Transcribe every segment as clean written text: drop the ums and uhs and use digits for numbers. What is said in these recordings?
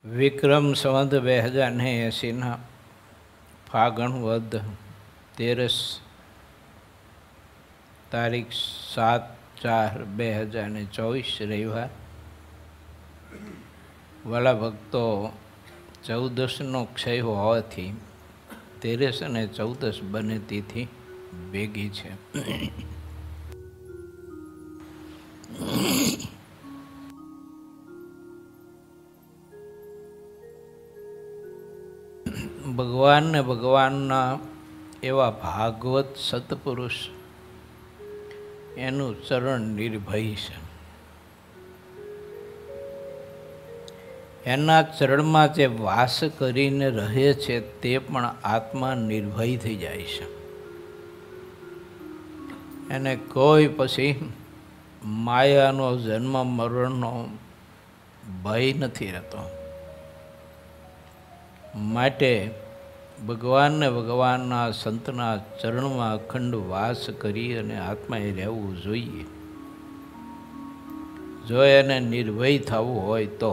વિક્રમ સંવત 2080 ફાગણ વદ 13 તારીખ 7/4/2024 રવિવાર. વાલા ભક્તો, 14નો ક્ષય હોવાથી 13 અને 14 બંને તિથિ ભેગી છે. ભગવાન ને ભગવાનના એવા ભાગવત સત્પુરુષ, એનું ચરણ નિર્ભય છે. એના ચરણમાં જે વાસ કરીને રહે છે તે પણ આત્મા નિર્ભય થઈ જાય છે. એને કોઈ પછી માયાનો જન્મ મરણનો ભય નથી રહેતો. માટે ભગવાનને ભગવાનના સંતના ચરણમાં અખંડ વાસ કરી અને આત્માએ રહેવું જોઈએ, જો એને નિર્ભય થવું હોય તો.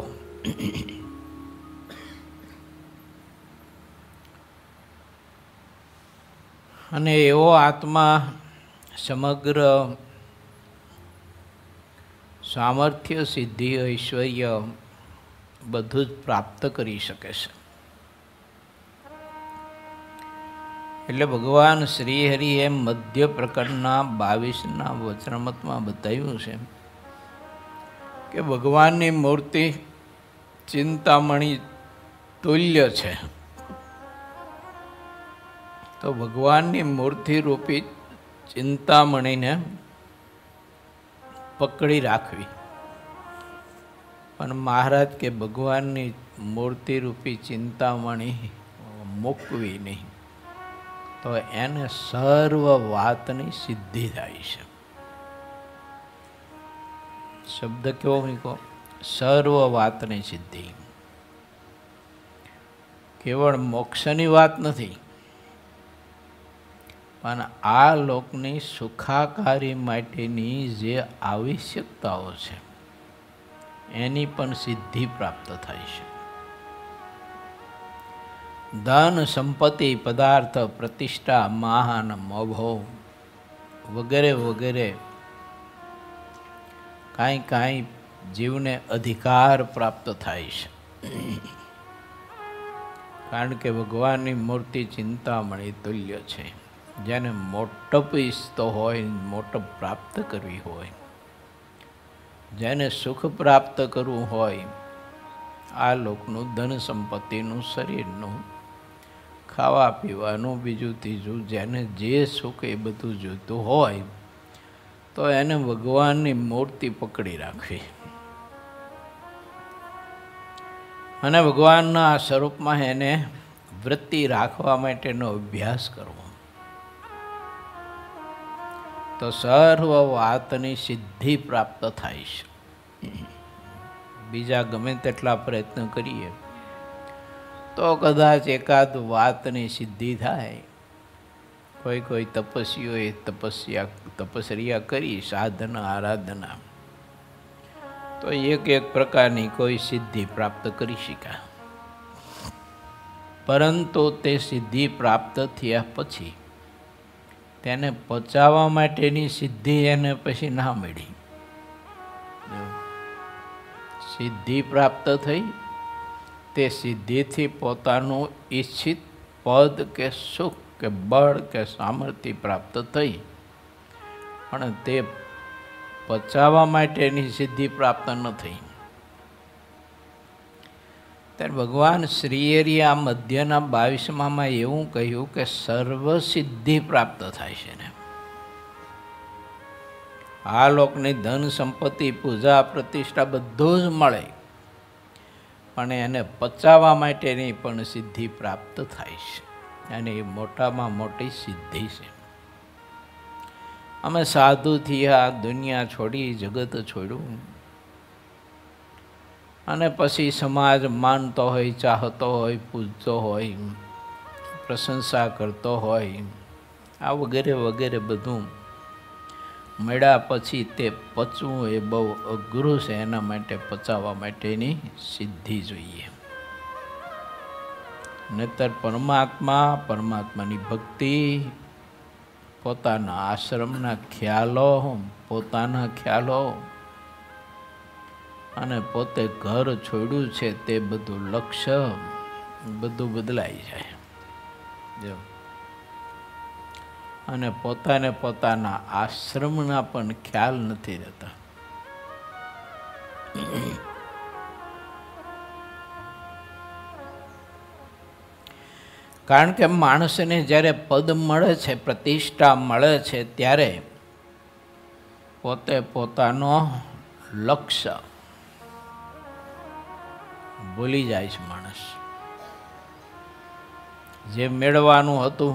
અને એવો આત્મા સમગ્ર સામર્થ્ય, સિદ્ધિ, ઐશ્વર્ય બધું જ પ્રાપ્ત કરી શકે છે. એટલે ભગવાન શ્રી હરિએ મધ્ય પ્રકરણના 22ના વચનામૃતમાં બતાવ્યું છે કે ભગવાનની મૂર્તિ ચિંતામણી તુલ્ય છે. તો ભગવાનની મૂર્તિ રૂપી ચિંતામણીને પકડી રાખવી. પણ મહારાજ કે ભગવાનની મૂર્તિ રૂપી ચિંતામણી મૂકવી નહીં, તો એને સર્વ વાતની સિદ્ધિ થાય છે. શબ્દ કેવો મૂકો? સર્વ વાતની સિદ્ધિ. કેવળ મોક્ષની વાત નથી, પણ આ લોકની સુખાકારી માટેની જે આવશ્યકતાઓ છે એની પણ સિદ્ધિ પ્રાપ્ત થાય છે. ધન, સંપત્તિ, પદાર્થ, પ્રતિષ્ઠા, માન, મોભો વગેરે વગેરે કાંઈ જીવને અધિકાર પ્રાપ્ત થાય છે. કારણ કે ભગવાનની મૂર્તિ ચિંતામણી તુલ્ય છે. જેને મોટપ ઈચ્છતો હોય, મોટપ પ્રાપ્ત કરવી હોય, જેને સુખ પ્રાપ્ત કરવું હોય, આ લોકનું ધન સંપત્તિનું, શરીરનું, ખાવા પીવાનું, બીજું ત્રીજું, જેને જે સુખ એ બધું જોઈતું હોય, તો એને ભગવાનની મૂર્તિ પકડી રાખવી અને ભગવાનના સ્વરૂપમાં એને વૃત્તિ રાખવા માટેનો અભ્યાસ કરવો. તો સર્વ વાતની સિદ્ધિ પ્રાપ્ત થાય છે. બીજા ગમે તેટલા પ્રયત્ન કરીએ તો કદાચ એકાદ વાતની સિદ્ધિ થાય. કોઈ તપસ્વીઓએ તપસ્યા કરી, સાધના, આરાધના, તો એક પ્રકારની કોઈ સિદ્ધિ પ્રાપ્ત કરી શક્યા. પરંતુ તે સિદ્ધિ પ્રાપ્ત થયા પછી તેને પચાવવા માટેની સિદ્ધિ એને પછી ના મળી. સિદ્ધિ પ્રાપ્ત થઈ, તે સિદ્ધિથી પોતાનું ઈચ્છિત પદ કે સુખ કે બળ કે સામર્થ્ય પ્રાપ્ત થઈ, પણ તે પચાવવા માટેની સિદ્ધિ પ્રાપ્ત ન થઈ. ત્યારે ભગવાન શ્રી હરિએ આ મધ્યના 22માં એવું કહ્યું કે સર્વ સિદ્ધિ પ્રાપ્ત થાય છે ને. આ લોકની ધન સંપત્તિ, પૂજા, પ્રતિષ્ઠા બધું જ મળે, પણ એને પચાવવા માટેની પણ સિદ્ધિ પ્રાપ્ત થાય છે. અને એ મોટામાં મોટી સિદ્ધિ છે. અમે સાધુથી આ દુનિયા છોડી, જગત છોડ્યું, અને પછી સમાજ માનતો હોય, ચાહતો હોય, પૂજતો હોય, પ્રશંસા કરતો હોય, આ વગેરે વગેરે બધું મળ્યા પછી તે પચવું એ બહુ અઘરું છે. એના માટે પચાવવા માટેની સિદ્ધિ જોઈએ. નહીતર પરમાત્માની ભક્તિ, પોતાના આશ્રમના ખ્યાલો, પોતાના ખ્યાલો અને પોતે ઘર છોડ્યું છે તે બધું લક્ષ્ય બધું બદલાઈ જાય. જો અને પોતાને પોતાના આશ્રમના પણ ખ્યાલ નથી રહેતા. કારણ કે માણસને જ્યારે પદ મળે છે, પ્રતિષ્ઠા મળે છે, ત્યારે પોતે પોતાનો લક્ષ્ય ભૂલી જાય છે. માણસ જે મેળવાનું હતું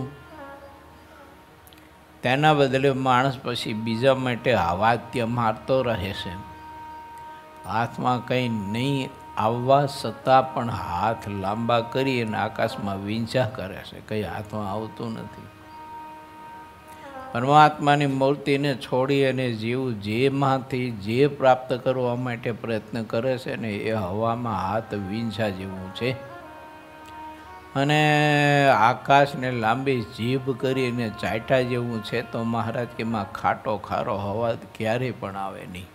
તેના બદલે માણસ પછી બીજા માટે હાવાત્ય મારતો રહે છે. હાથમાં કંઈ નહીં આવવા છતાં પણ હાથ લાંબા કરી અને આકાશમાં વીંચા કરે છે, કંઈ હાથમાં આવતું નથી. પરમાત્માની મૂર્તિને છોડી અને જીવ જેમાંથી જે પ્રાપ્ત કરવા માટે પ્રયત્ન કરે છે ને એ હવામાં હાથ વીંછા જેવું છે. અને આકાશને લાંબી જીભ કરીને ચાટા જેવું છે. તો મહારાજ કે એમાં ખાટો ખારો હવા ક્યારેય પણ આવે નહીં.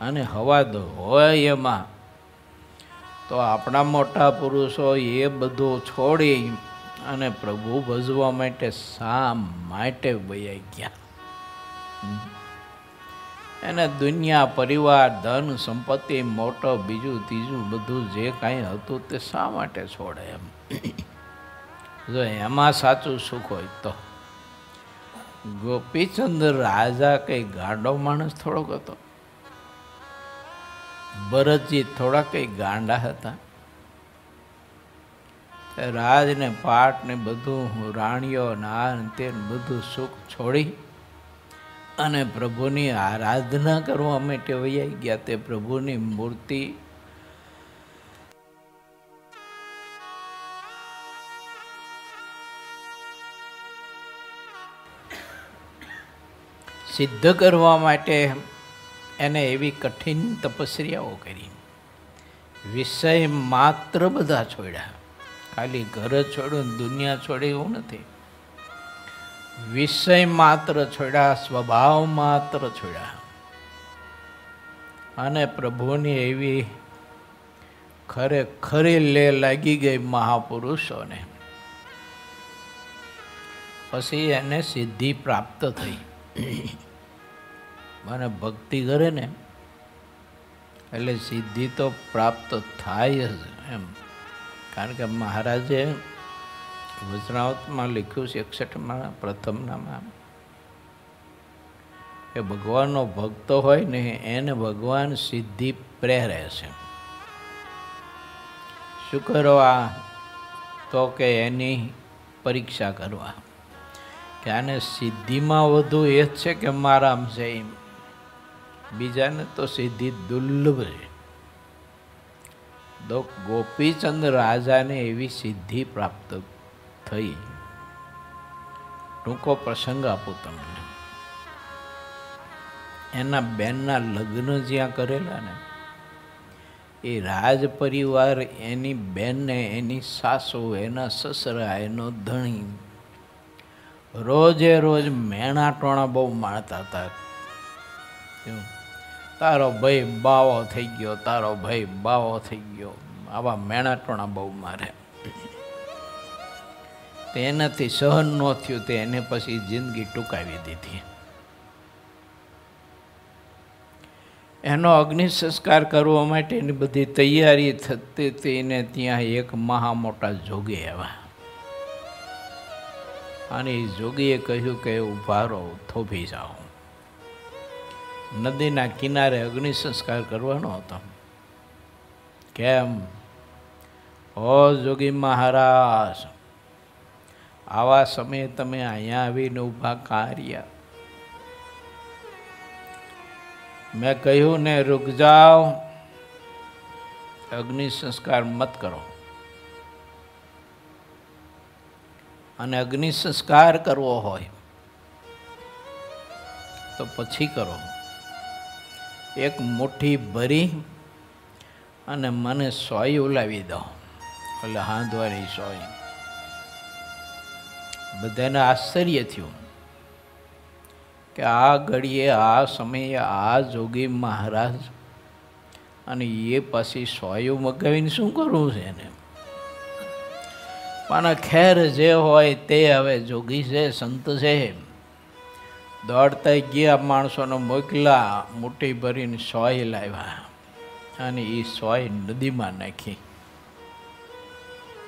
અને હવા હોય એમાં તો આપણા મોટા પુરુષો એ બધું છોડી અને પ્રભુ ભજવા માટે શા માટે વયા ગયા? એને દુનિયા, પરિવાર, ધન, સંપત્તિ, મોટો, બીજું ત્રીજું બધું જે કાંઈ હતું તે શા માટે છોડે? એમ જો એમાં સાચું સુખ હોય તો. ગોપીચંદ રાજા કઈ ગાંડો માણસ થોડોક હતો? ભરતજી થોડા કઈ ગાંડા હતા? રાજ ને પાટ ને બધું, રાણીઓ નાન તે બધું સુખ છોડી અને પ્રભુની આરાધના કરવા માટે વૈયા ગયા. તે પ્રભુની મૂર્તિ સિદ્ધ કરવા માટે એને એવી કઠિન તપસ્યાઓ કરી. વિષય માત્ર બધા છોડ્યા. ખાલી ઘર છોડ્યું, દુનિયા છોડી એવું નથી. વિષય માત્ર છોડ્યા, સ્વભાવ માત્ર છોડ્યા. અને પ્રભુની એવી ખરેખરી લે લાગી ગઈ મહાપુરુષોને. પછી એને સિદ્ધિ પ્રાપ્ત થઈ. મને ભક્તિ કરે ને એટલે સિદ્ધિ તો પ્રાપ્ત થાય જ એમ. કારણ કે મહારાજે વચનાવતમાં લખ્યું છે 61માં પ્રથમનામાં કે ભગવાનનો ભક્ત હોય ને એને ભગવાન સિદ્ધિ પ્રેરે છે. શું કરવા? તો કે એની પરીક્ષા કરવા કે આને સિદ્ધિમાં વધુ એ જ છે કે મારામ છે. બીજાને તો સિદ્ધિ દુર્લભ છે. તો ગોપીચંદ રાજાને એવી સિદ્ધિ પ્રાપ્ત થઈ. ટૂંકો પ્રસંગ આપું તમને. એના બેનના લગ્ન જ્યાં કરેલા ને એ રાજ પરિવાર, એની બેનને, એની સાસુ, એના સસરા, એનો ધણી રોજે રોજ મેણા ટોણા બહુ માણતા હતા. તારો ભાઈ બાવો થઈ ગયો, તારો ભાઈ બાવો થઈ ગયો, આવા મેણા ટોણા બહુ મારે. તેનાથી સહન ન થયું તે એને પછી જિંદગી ટૂંકાવી દીધી. એનો અગ્નિ સંસ્કાર કરવા માટેની બધી તૈયારી થતી હતી ને ત્યાં એક મહા મોટા જોગી આવ્યા. અને એ જોગીએ કહ્યું કે ઊભા રહો, થોભી જાઓ. નદીના કિનારે અગ્નિ સંસ્કાર કરવાનો હતો. કેમ? ઓ જોગી મહારાજ, આવા સમયે તમે અહીંયા આવીને ઊભા કાર્યા? મેં કહ્યું ને રૂક જાઓ, અગ્નિ સંસ્કાર મત કરો. અને અગ્નિ સંસ્કાર કરવો હોય તો પછી કરો. એક મુઠ્ઠી ભરી અને મને સોય ઉલાવી દો. એટલે હાંધવાની સોય. બધાને આશ્ચર્ય થયું કે આ ઘડીએ આ સમયે આ જોગી મહારાજ અને એ પછી સોયું મગાવીને શું કરવું છે એને? પણ ખેર જે હોય તે, હવે જોગી છે, સંત છે, દોડતા ગયા માણસોને મોકલા, મુઠ્ઠી ભરીને સોય લાવ્યા અને એ સોય નદીમાં નાખી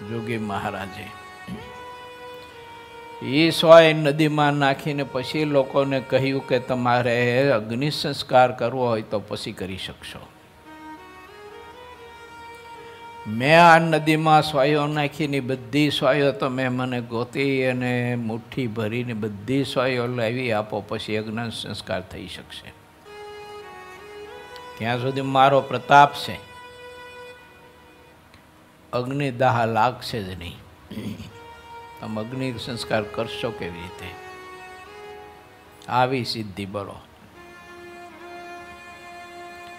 જોગી મહારાજે. એ સોય નદીમાં નાખીને પછી લોકોને કહ્યું કે તમારે અગ્નિ સંસ્કાર કરવો હોય તો પછી કરી શકશો. મેં આ નદીમાં સોયો નાખીને બધી સોયો તો મેં મને ગોતી અને મુઠ્ઠી ભરીને બધી સોયો લાવી આપો, પછી અગ્નિ સંસ્કાર થઈ શકશે. ત્યાં સુધી મારો પ્રતાપ છે, અગ્નિદાહ લાગશે જ નહીં. તમે અગ્નિ સંસ્કાર કરશો કેવી રીતે? આવી સિદ્ધિ બોલો.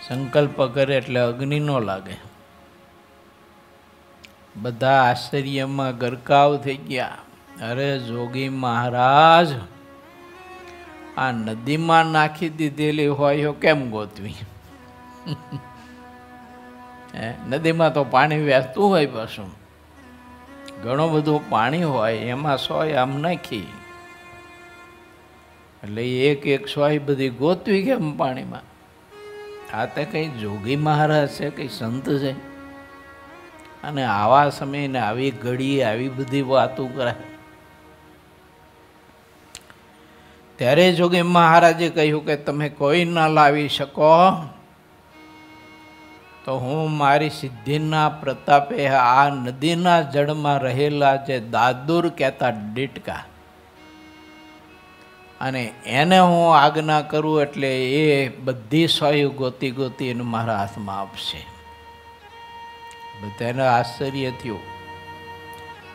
સંકલ્પ કરે એટલે અગ્નિ ન લાગે. બધા આશ્ચર્યમાં ગરકાવ થઈ ગયા. અરે જોગી મહારાજ, આ નદીમાં નાખી દીધેલી હોય કેમ ગોતવી? નદીમાં તો પાણી વહેતું હોય, પાછું ઘણું બધું પાણી હોય, એમાં સોય આમ નાખી એટલે એક એક સોય બધી ગોતવી કેમ પાણીમાં? આ તે કઈ જોગી મહારાજ છે, કઈ સંત છે? અને આવા સમયને આવી ઘડીએ આવી બધી વાતો કરાય. ત્યારે જોગી મહારાજે કહ્યું કે તમે કોઈ ના લાવી શકો તો હું મારી સિદ્ધિના પ્રતાપે આ નદીના જળમાં રહેલા જે દાદુર કહેતા ડીટકા, અને એને હું આજ્ઞા કરું એટલે એ બધી સોય ગોતી ગોતી એને મારા હાથમાં આપશે. બધાને આશ્ચર્ય થયું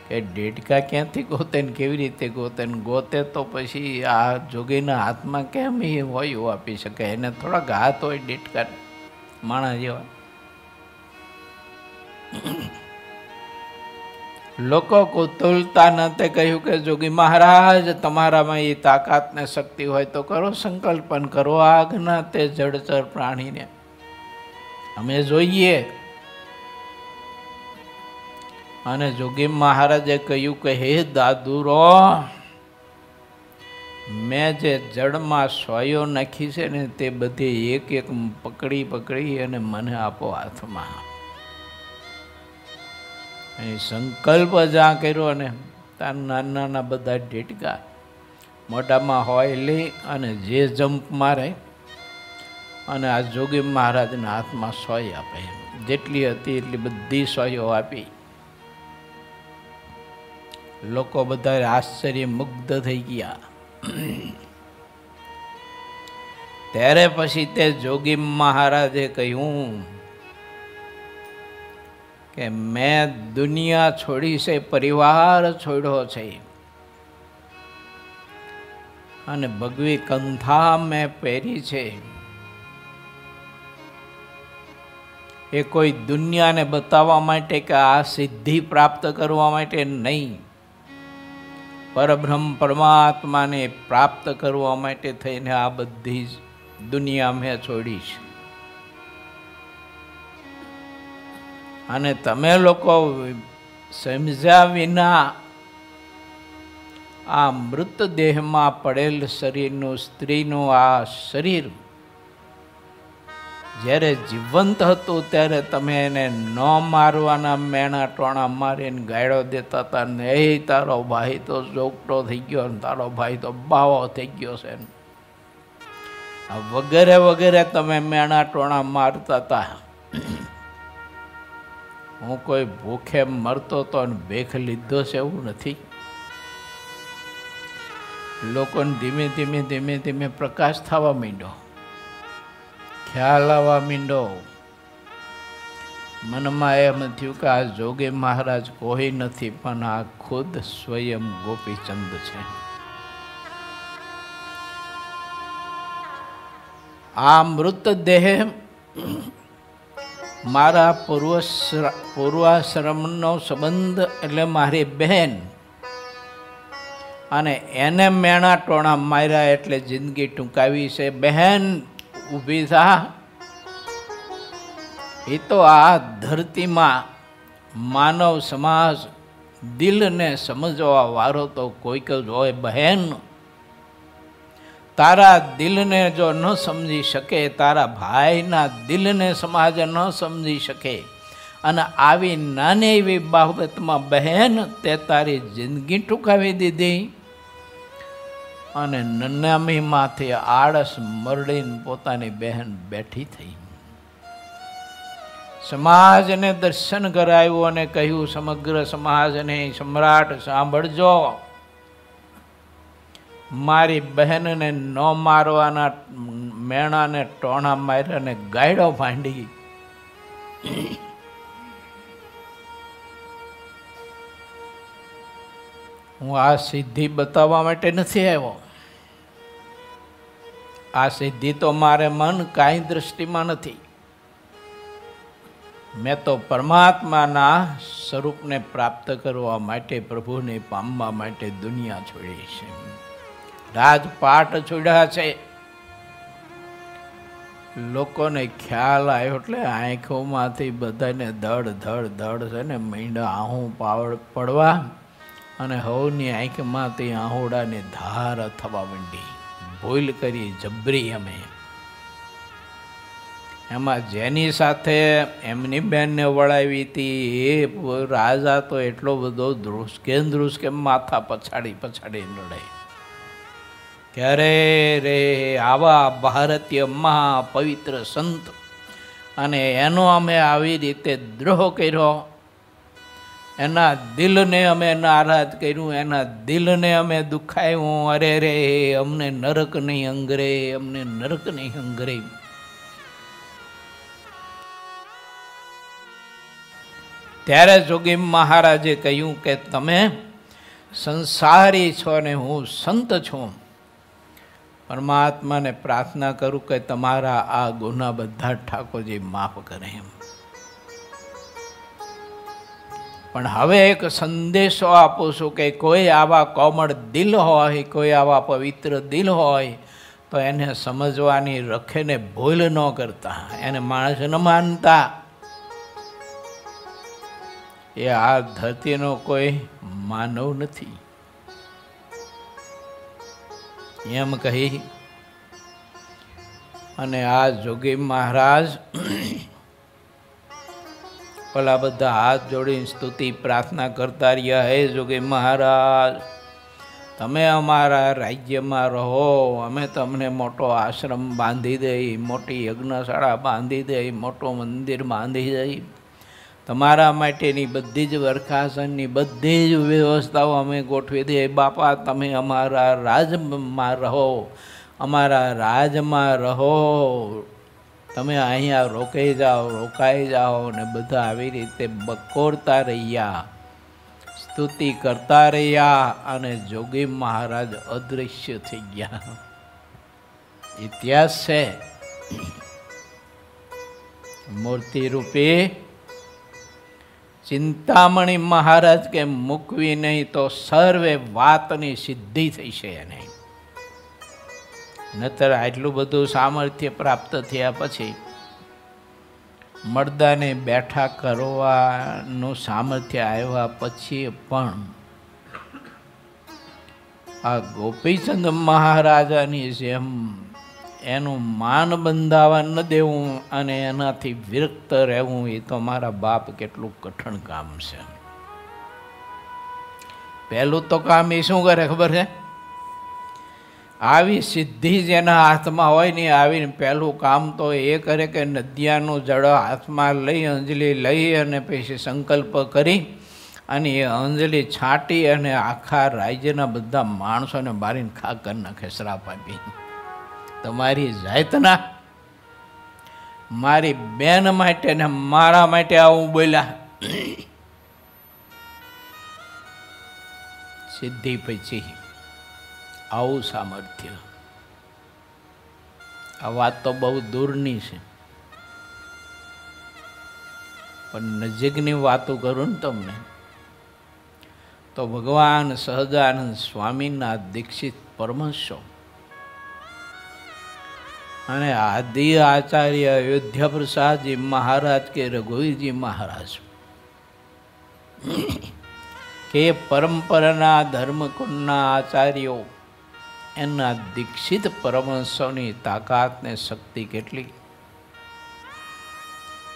કે ડેટકા ક્યાંથી ગોતે ને કેવી રીતે ગોતે ને ગોતે તો પછી આ જોગીના હાથમાં કેમ એ હોય આપી શકે? એને થોડાક હાથ હોય ડેટકા માણસ જેવા. લોકો કુતૂહલતા નતે કહ્યું કે જોગી મહારાજ, તમારામાં એ તાકાત ને શક્તિ હોય તો કરો, સંકલ્પન કરો આજ્ઞા તે જળચર પ્રાણીને અમે જોઈએ. અને જોગી મહારાજે કહ્યું કે હે દાદુરો, મેં જે જળમાં સોયો નાખી છે ને તે બધી એક એક પકડી પકડી અને મને આપો હાથમાં. સંકલ્પ જ્યાં કર્યો ને ત્યાં નાના નાના બધા ઢીટકા મોઢામાં હોય લઈ અને જે જમ્પ મારે અને આ જોગી મહારાજના હાથમાં સોય આપે. જેટલી હતી એટલી બધી સોયો આપી. લોકો બધા આશ્ચર્ય મુગ્ધ થઈ ગયા. ત્યારે પછી તે જોગી મહારાજે કહ્યું કે મેં દુનિયા છોડી છે, પરિવાર છોડ્યો છે, અને ભગવી કંથા મેં પહેરી છે. એ કોઈ દુનિયાને બતાવવા માટે કે આ સિદ્ધિ પ્રાપ્ત કરવા માટે નહીં, પરબ્રહ્મ પરમાત્માને પ્રાપ્ત કરવા માટે થઈને આ બધી દુનિયા મેં છોડી છે. અને તમે લોકો સમજ્યા વિના આ મૃતદેહમાં પડેલ શરીરનું, સ્ત્રીનું આ શરીર જ્યારે જીવંત હતું ત્યારે તમે એને ન મારવાના મેણા ટોણા મારીને ગાળો દેતા હતા ને એ તારો ભાઈ તો જોગટો થઈ ગયો ને તારો ભાઈ તો બાવો થઈ ગયો છે વગેરે વગેરે તમે મેણા ટોણા મારતા હતા. હું કોઈ ભૂખે મરતો તો ભેખ લીધો છે એવું નથી. લોકોને ધીમે ધીમે ધીમે ધીમે પ્રકાશ થવા માંડ્યો, ખ્યાલ આવવા માંડ્યો. મનમાં એમ થયું કે આ જોગી મહારાજ કોઈ નથી પણ આ ખુદ સ્વયં ગોપીચંદ છે. આ મૃતદેહ મારા પૂર્વાશ્રમનો સંબંધ એટલે મારી બહેન, અને એને મેણા ટોણા માર્યા એટલે જિંદગી ટૂંકાવી છે. બહેન ઊભી થા. એ તો આ ધરતીમાં માનવ સમાજ દિલને સમજવા વાળો તો કોઈક જ હોય. બહેન, તારા દિલને જો ન સમજી શકે, તારા ભાઈના દિલને સમાજ ન સમજી શકે, અને આવી નાની એવી બાબતમાં બહેન તે તારી જિંદગી ટૂંકાવી દીધી, અને નનામીમાંથી આળસ મરડીને પોતાની બહેન બેઠી થઈ. સમાજને દર્શન કરાવ્યું અને કહ્યું, સમગ્ર સમાજને સમ્રાટ સાંભળજો, મારી બહેનને ન મારવાના મેણાને ટોણા માર્યાને ગાયડો ભાંડી. હું આ સિદ્ધિ બતાવવા માટે નથી આવ્યો. આ સિદ્ધિ તો મારે મન કાંઈ દૃષ્ટિમાં નથી. મેં તો પરમાત્માના સ્વરૂપને પ્રાપ્ત કરવા માટે, પ્રભુને પામવા માટે દુનિયા છોડી છે, રાજપાટ છોડ્યા છે. લોકોને ખ્યાલ આવ્યો એટલે આંખોમાંથી બધાને ધડ ધડ ધડ છે ને મીંડા આહું પડવા, અને હવની આંખમાંથી આહુડાની ધાર થવા માંડી. ભૂલ કરી જબરી અમે. એમાં જેની સાથે એમની બહેનને વળાવી હતી એ રાજા તો એટલો બધો ધ્રુસકે માથા પછાડી લડે કે અરે રે, આવા ભારતીય મહાપવિત્ર સંત, અને એનો અમે આવી રીતે દ્રોહ કર્યો, એના દિલને અમે નારાજ કર્યું, એના દિલને અમે દુખાયું. અરે રે, અમને નરક નહીં અંગરે, અમને નરક નહીં અંગરે. ત્યારે જોગી મહારાજે કહ્યું કે તમે સંસારી છો ને હું સંત છું. પરમાત્માને પ્રાર્થના કરું કે તમારા આ ગુના બધા ઠાકોરજી માફ કરે એમ. પણ હવે એક સંદેશો આપું છું કે કોઈ આવા કોમળ દિલ હોય, કોઈ આવા પવિત્ર દિલ હોય તો એને સમજવાની રખેને ભૂલ ન કરતા, એને માણસ ન માનતા. એ આ ધરતીનો કોઈ માનવ નથી એમ કહી અને આ જોગી મહારાજ પેલા બધા હાથ જોડીને સ્તુતિ પ્રાર્થના કરતા રહ્યા. હે જોગી મહારાજ, તમે અમારા રાજ્યમાં રહો, અમે તમને મોટો આશ્રમ બાંધી દઈ, મોટી યજ્ઞશાળા બાંધી દઈ, મોટું મંદિર બાંધી દઈ, તમારા માટેની બધી જ વરખાસનની બધી જ વ્યવસ્થાઓ અમે ગોઠવી દઈએ. બાપા, તમે અમારા રાજમાં રહો, અમારા રાજમાં રહો, તમે અહીંયા રોકાઈ જાઓ ને બધા આવી રીતે બકોરતા રહ્યા, સ્તુતિ કરતા રહ્યા, અને જોગી મહારાજ અદૃશ્ય થઈ ગયા. ઇતિહાસ છે. મૂર્તિ રૂપે ચિંતામણી મહારાજ કે મૂકવી નહીં તો સર્વે વાતની સિદ્ધિ થઈ છે એને. નતર આટલું બધું સામર્થ્ય પ્રાપ્ત થયા પછી મર્દાને બેઠા કરવાનું સામર્થ્ય આવ્યા પછી પણ આ ગોપીચંદ મહારાજાની જેમ એનું માન બંધાવા ન દેવું અને એનાથી વિરક્ત રહેવું, એ તો મારા બાપ કેટલું કઠણ કામ છે. પહેલું તો કામ એ શું કરે ખબર છે? આવી સિદ્ધિ જેના હાથમાં હોય ને આવીને પહેલું કામ તો એ કરે કે નદિયાનું જળ હાથમાં લઈ, અંજલિ લઈ અને પછી સંકલ્પ કરી અને એ અંજલિ છાંટી અને આખા રાજ્યના બધા માણસોને મારીને ખા કરી નાખે, શ્રાપ આપી. તમારી જાતના મારી બેન માટે ને મારા માટે આવું બોલ્યા. સિદ્ધિ પછી આવું સામર્થ્ય, આ વાત તો બહુ દૂરની છે. પણ નજીકની વાતો કરું ને તમને તો ભગવાન સહજાનંદ સ્વામીના દીક્ષિત પરમહંસો અને આદિ આચાર્ય અયોધ્યા પ્રસાદજી મહારાજ કે રઘુવીરજી મહારાજ કે પરંપરાના ધર્મકુંડના આચાર્યો એના દીક્ષિત પરમહંસોની તાકાત ને શક્તિ કેટલી!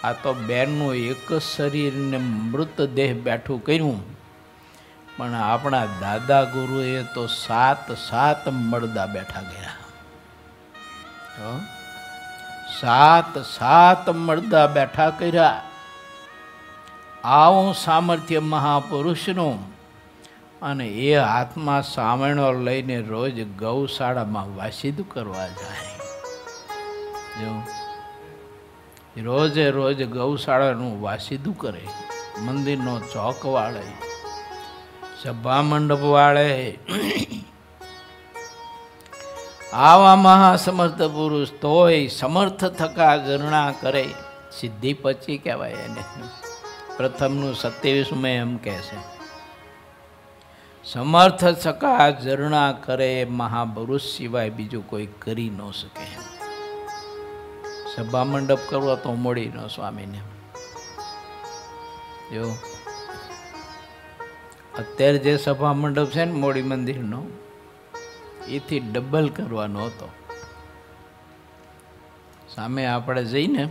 આ તો બેનનું એક જ શરીરને મૃતદેહ બેઠું કર્યું, પણ આપણા દાદા ગુરુએ તો 7 મળદા બેઠા ગયા. 7 મળદા બેઠા કર્યા. આવું સામર્થ્ય મહાપુરુષનું, અને એ હાથમાં સામણો લઈને રોજ ગૌશાળામાં વાસીદું કરવા જાય. જો રોજે રોજ ગૌશાળાનું વાસીદું કરે, મંદિરનો ચોક વાળે, સભા મંડપ વાળે. આવા મહાસમર્થ પુરુષ તોય સમર્થ થકા ગણના કરે. સિદ્ધિ પછી કહેવાય એને. પ્રથમનું 27 એમ કહે છે, સમર્થ થકા જરણા કરે, મહાપુરુષ સિવાય બીજું કોઈ કરી ન શકે. સભા મંડપ કરવો તો મળી ન સ્વામીને. જો અત્યારે જે સભા મંડપ છે ને મોડી મંદિરનો, એથી ડબલ કરવાનો હતો. સામે આપણે જઈને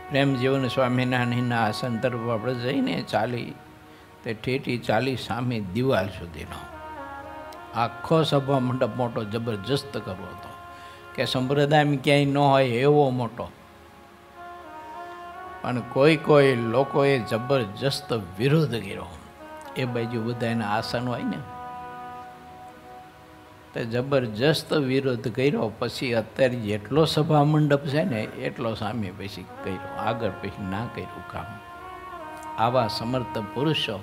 પ્રેમ જીવન સ્વામિનારાયણના આસન તરફ આપણે જઈને ચાલી તે ઠેઠી ચાલી સામે દિવાલ સુધીનો આખો સભા મંડપ મોટો જબરજસ્ત કરવો હતો, કે સંપ્રદાયમાં ક્યાંય ન હોય એવો મોટો. પણ કોઈ લોકોએ જબરજસ્ત વિરોધ કર્યો. એ બાજુ બધા એના આસન હોય ને, તે જબરજસ્ત વિરોધ કર્યો. પછી અત્યારે જેટલો સભા મંડપ છે ને એટલો સામે પછી કર્યો, આગળ પછી ના કર્યું કામ. આવા સમર્થ પુરુષો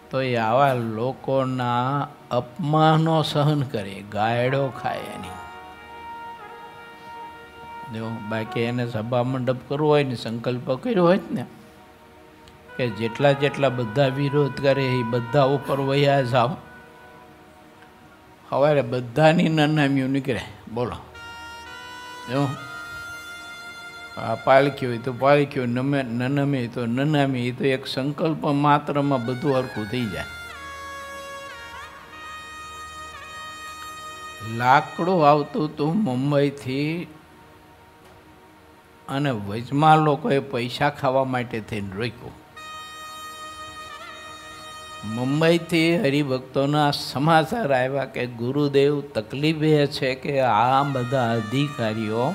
તો એ આવા લોકોના અપમાનો સહન કરે, ગાયડો ખાય એની. જો બાકી એને સભા મંડપ કરવો હોય ને, સંકલ્પ કર્યો હોય ને કે જેટલા બધા વિરોધ કરે એ બધા ઉપર વયા જાવ, સવારે બધાની નનામીઓ નીકળે. બોલો, એવું આ પાલખી હોય તો પાલખી, નનામી હોય તો નનામી. એ તો એક સંકલ્પ માત્રમાં બધું હરખું થઈ જાય. લાકડું આવતું હતું મુંબઈથી, અને વચમાં લોકોએ પૈસા ખાવા માટે થઈને રોક્યું. મુંબઈથી હરિભક્તોના સમાચાર આવ્યા કે ગુરુદેવ તકલીફ એ છે કે આ બધા અધિકારીઓ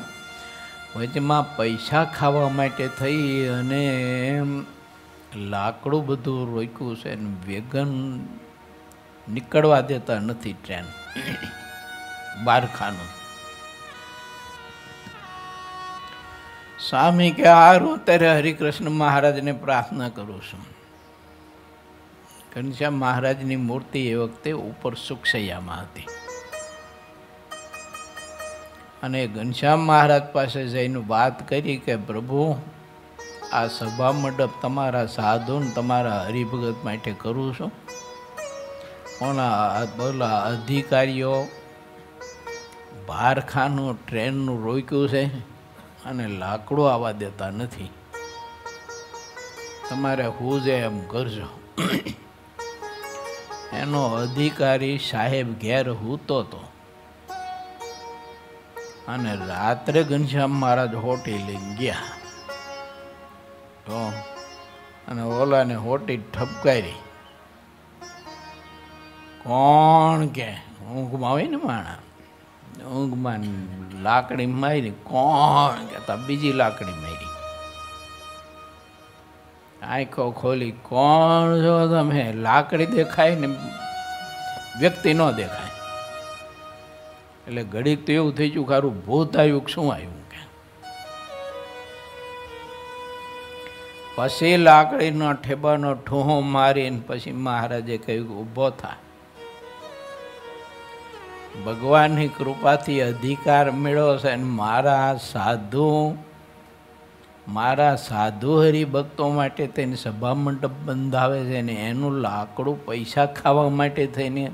વચમાં પૈસા ખાવા માટે થઈ અને લાકડું બધું રોક્યું છે, ને વેગન નીકળવા દેતા નથી ટ્રેન બારખાનું. સ્વામી કે હારું, ત્યારે હરિકૃષ્ણ મહારાજને પ્રાર્થના કરું છું. ઘનશ્યામ મહારાજની મૂર્તિ એ વખતે ઉપર સુખસૈયામાં હતી, અને ઘનશ્યામ મહારાજ પાસે જઈને વાત કરી કે પ્રભુ, આ સભા મંડપ તમારા સાધુ ને તમારા હરિભગત માટે કરું છું, પણ બોલા અધિકારીઓ ભારખાનું ટ્રેનનું રોક્યું છે અને લાકડું આવવા દેતા નથી. તમારે હું જે એમ કરજો. એનો અધિકારી સાહેબ ઘેર હૂતો હતો, અને રાત્રે ઘનશ્યામ મહારાજ હોટી લઈને ગયા તો, અને ઓલાને હોટી ઠપકારી. કોણ કે ઊંઘમાં હોય ને માણા, ઊંઘમાં લાકડી મારી. કોણ કહેતા બીજી લાકડી મારી. આંખો ખોલી, કોણ છો તમે? લાકડી દેખાય ને વ્યક્તિ ન દેખાય. એટલે ઘડીક તો એવું થઈ ગયું, ખારું ભૂત આવ્યું કે શું આવ્યું કે. પછી લાકડીનો ઠેબાનો ઠૂહો મારીને પછી મહારાજે કહ્યું ઊભો થા. ભગવાનની કૃપાથી અધિકાર મેળવ્યો છે અને મારા સાધુ હરિભક્તો માટે તેને સભા મંડપ બંધાવે છે ને એનું લાકડું પૈસા ખાવા માટે થઈને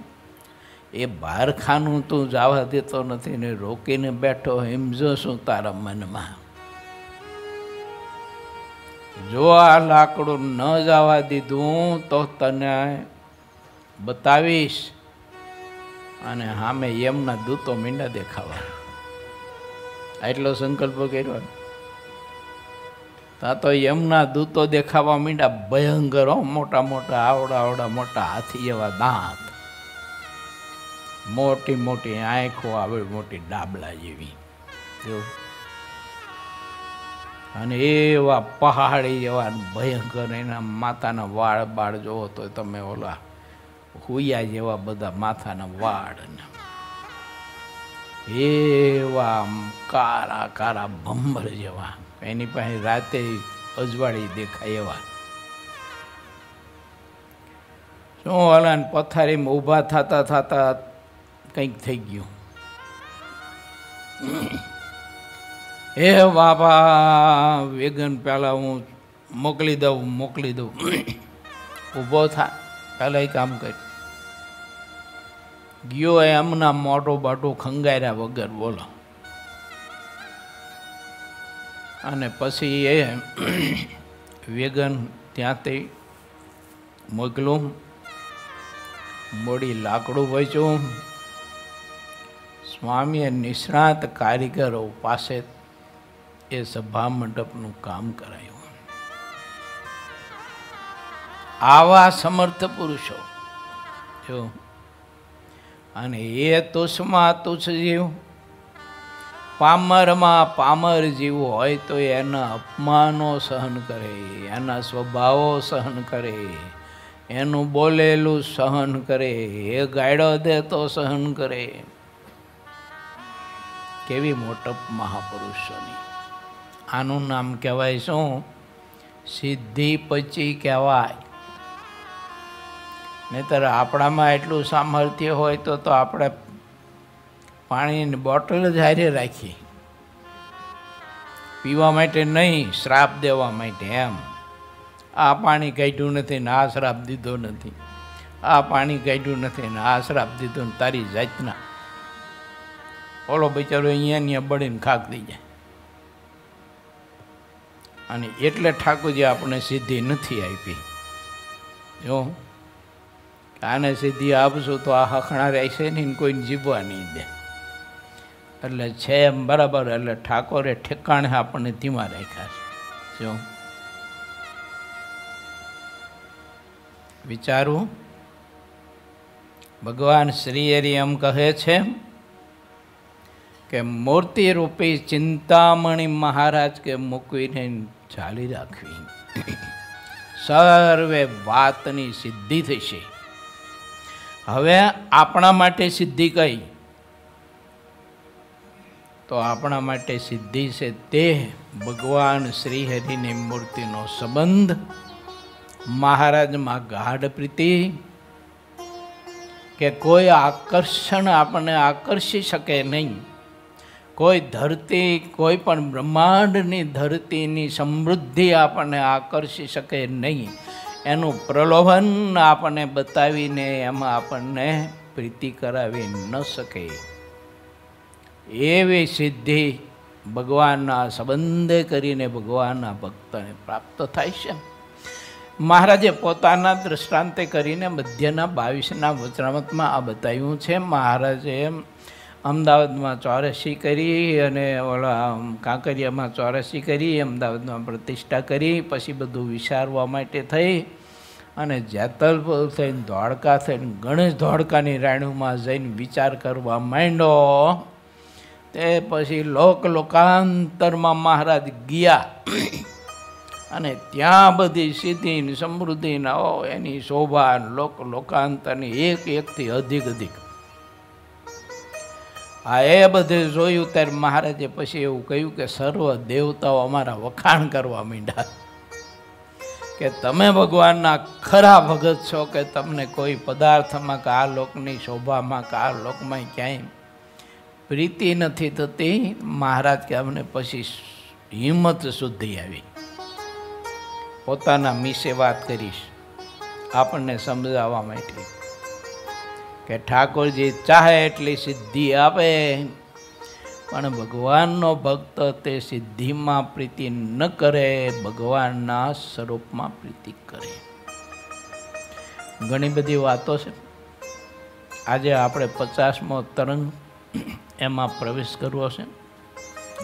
એ બહારખાનું તું જવા દેતો નથી ને રોકીને બેઠો સમજો શું તારા મનમાં? જો આ લાકડું ન જવા દીધું તો તને બતાવીશ અને સામે એમના દૂતો મીંડા દેખાવા. એટલો સંકલ્પ કર્યો. ત્યાં તો એમના દૂતો દેખાવા મીંડા, ભયંકર, મોટા મોટા, આવડા મોટા હાથી એવા દાંત, મોટી મોટી આંખો, આવી મોટી ડાબલા જેવી, અને એવા પહાડી જેવા ભયંકર. એના માથાના વાળ બાળ જોવો તો તમે ઓલા હુયા જેવા બધા માથાના વાળ, એવા કારા કારા ભંભર જેવા. એની પાસે રાતે અજવાળી દેખાય એવા. શું ઓલા પથારીમાં ઊભા થતા થતા કંઈક થઈ ગયું. હે બાપા, વેગન પહેલાં હું મોકલી દઉં. ઊભો થા, પહેલાં એ કામ કર્યું. ગયો એમના મોટું બાટું ખંગાર્યા વગર, બોલો. અને પછી એ વેગન ત્યાંથી મોકલું, મોડી લાકડું વેચ્યું. સ્વામીએ નિષ્ણાત કારીગરો પાસે એ સભા મંડપનું કામ કરાયું. આવા સમર્થ પુરુષો જો, અને એ તુષ્માં તુચ્છ જીવ, પામરમાં પામર જીવ હોય તો એના અપમાનો સહન કરે, એના સ્વભાવો સહન કરે, એનું બોલેલું સહન કરે, એ ગાયડો દે તો સહન કરે. કેવી મોટપ મહાપુરુષોની! આનું નામ કહેવાય શું? સિદ્ધિ પચી કહેવાય. નહીતર આપણામાં એટલું સામર્થ્ય હોય તો આપણે પાણીની બોટલ જ હારે રાખી, પીવા માટે નહીં, શ્રાપ દેવા માટે. એમ આ પાણી કાઢ્યું નથી ને આ શ્રાપ દીધો નથી, આ પાણી કાઢ્યું નથી ને આ શ્રાપ દીધો ને તારી જાતના. ઓલો બિચારો અહીંયા બળીને ખાક થઈ જાય. અને એટલે ઠાકોરજી આપણે સિદ્ધિ નથી આપી. જો આને સિદ્ધિ આપશું તો આ હખણા રહેશે નહીં, કોઈને જીવવા નહીં દે. એટલે છે એમ બરાબર. એટલે ઠાકોરે ઠેકાણે આપણને ધીમા રાખ્યા છે. જો વિચારું, ભગવાન શ્રી હરિ એમ કહે છે કે મૂર્તિ રૂપી ચિંતામણી મહારાજ કે મૂકવીને ચાલી રાખવી, સર્વે વાતની સિદ્ધિ થશે. હવે આપણા માટે સિદ્ધિ કઈ? તો આપણા માટે સિદ્ધિ છે તે ભગવાન શ્રી હરિની મૂર્તિનો સંબંધ, મહારાજમાં ગાઢ પ્રીતિ, કે કોઈ આકર્ષણ આપણને આકર્ષી શકે નહીં. કોઈ ધરતી, કોઈ પણ બ્રહ્માંડની ધરતીની સમૃદ્ધિ આપણને આકર્ષી શકે નહીં. એનું પ્રલોભન આપણને બતાવીને એમાં આપણને પ્રીતિ કરાવી ન શકે. એવી સિદ્ધિ ભગવાનના સંબંધે કરીને ભગવાનના ભક્તને પ્રાપ્ત થાય છે. મહારાજે પોતાના દૃષ્ટાંતે કરીને મધ્યના 22ના વચનામૃતમાં આ બતાવ્યું છે. મહારાજે અમદાવાદમાં 84 કરી અને ઓલા કાંકરિયામાં 84 કરી, અમદાવાદમાં પ્રતિષ્ઠા કરી, પછી બધું વિચારવા માટે થઈ અને જેતલપુર થઈને ધોળકા થઈને ગણેશ ધોળકાની રાણીમાં જઈને વિચાર કરવા માંડ્યો. તે પછી લોકાંતરમાં મહારાજ ગયા અને ત્યાં બધી સિદ્ધિ સમૃદ્ધિના એની શોભા લોકાંતરની એકથી અધિક. આ એ બધું જોયું ત્યારે મહારાજે પછી એવું કહ્યું કે સર્વ દેવતાઓ અમારા વખાણ કરવા માંડ્યા. કે તમે ભગવાનના ખરા ભગત છો કે તમને કોઈ પદાર્થમાં કે આ લોકની શોભામાં કે આ લોકમાં ક્યાંય પ્રીતિ નથી થતી. મહારાજ કે અમને પછી હિંમત શુદ્ધિ આવી. પોતાના મીસે વાત કરીશ આપણને સમજાવવા માટે કે ઠાકોરજી ચાહે એટલી સિદ્ધિ આપે, પણ ભગવાનનો ભક્ત તે સિદ્ધિમાં પ્રીતિ ન કરે, ભગવાનના સ્વરૂપમાં પ્રીતિ કરે. ઘણી બધી વાતો છે. આજે આપણે 50મો તરંગ એમાં પ્રવેશ કરવો છે.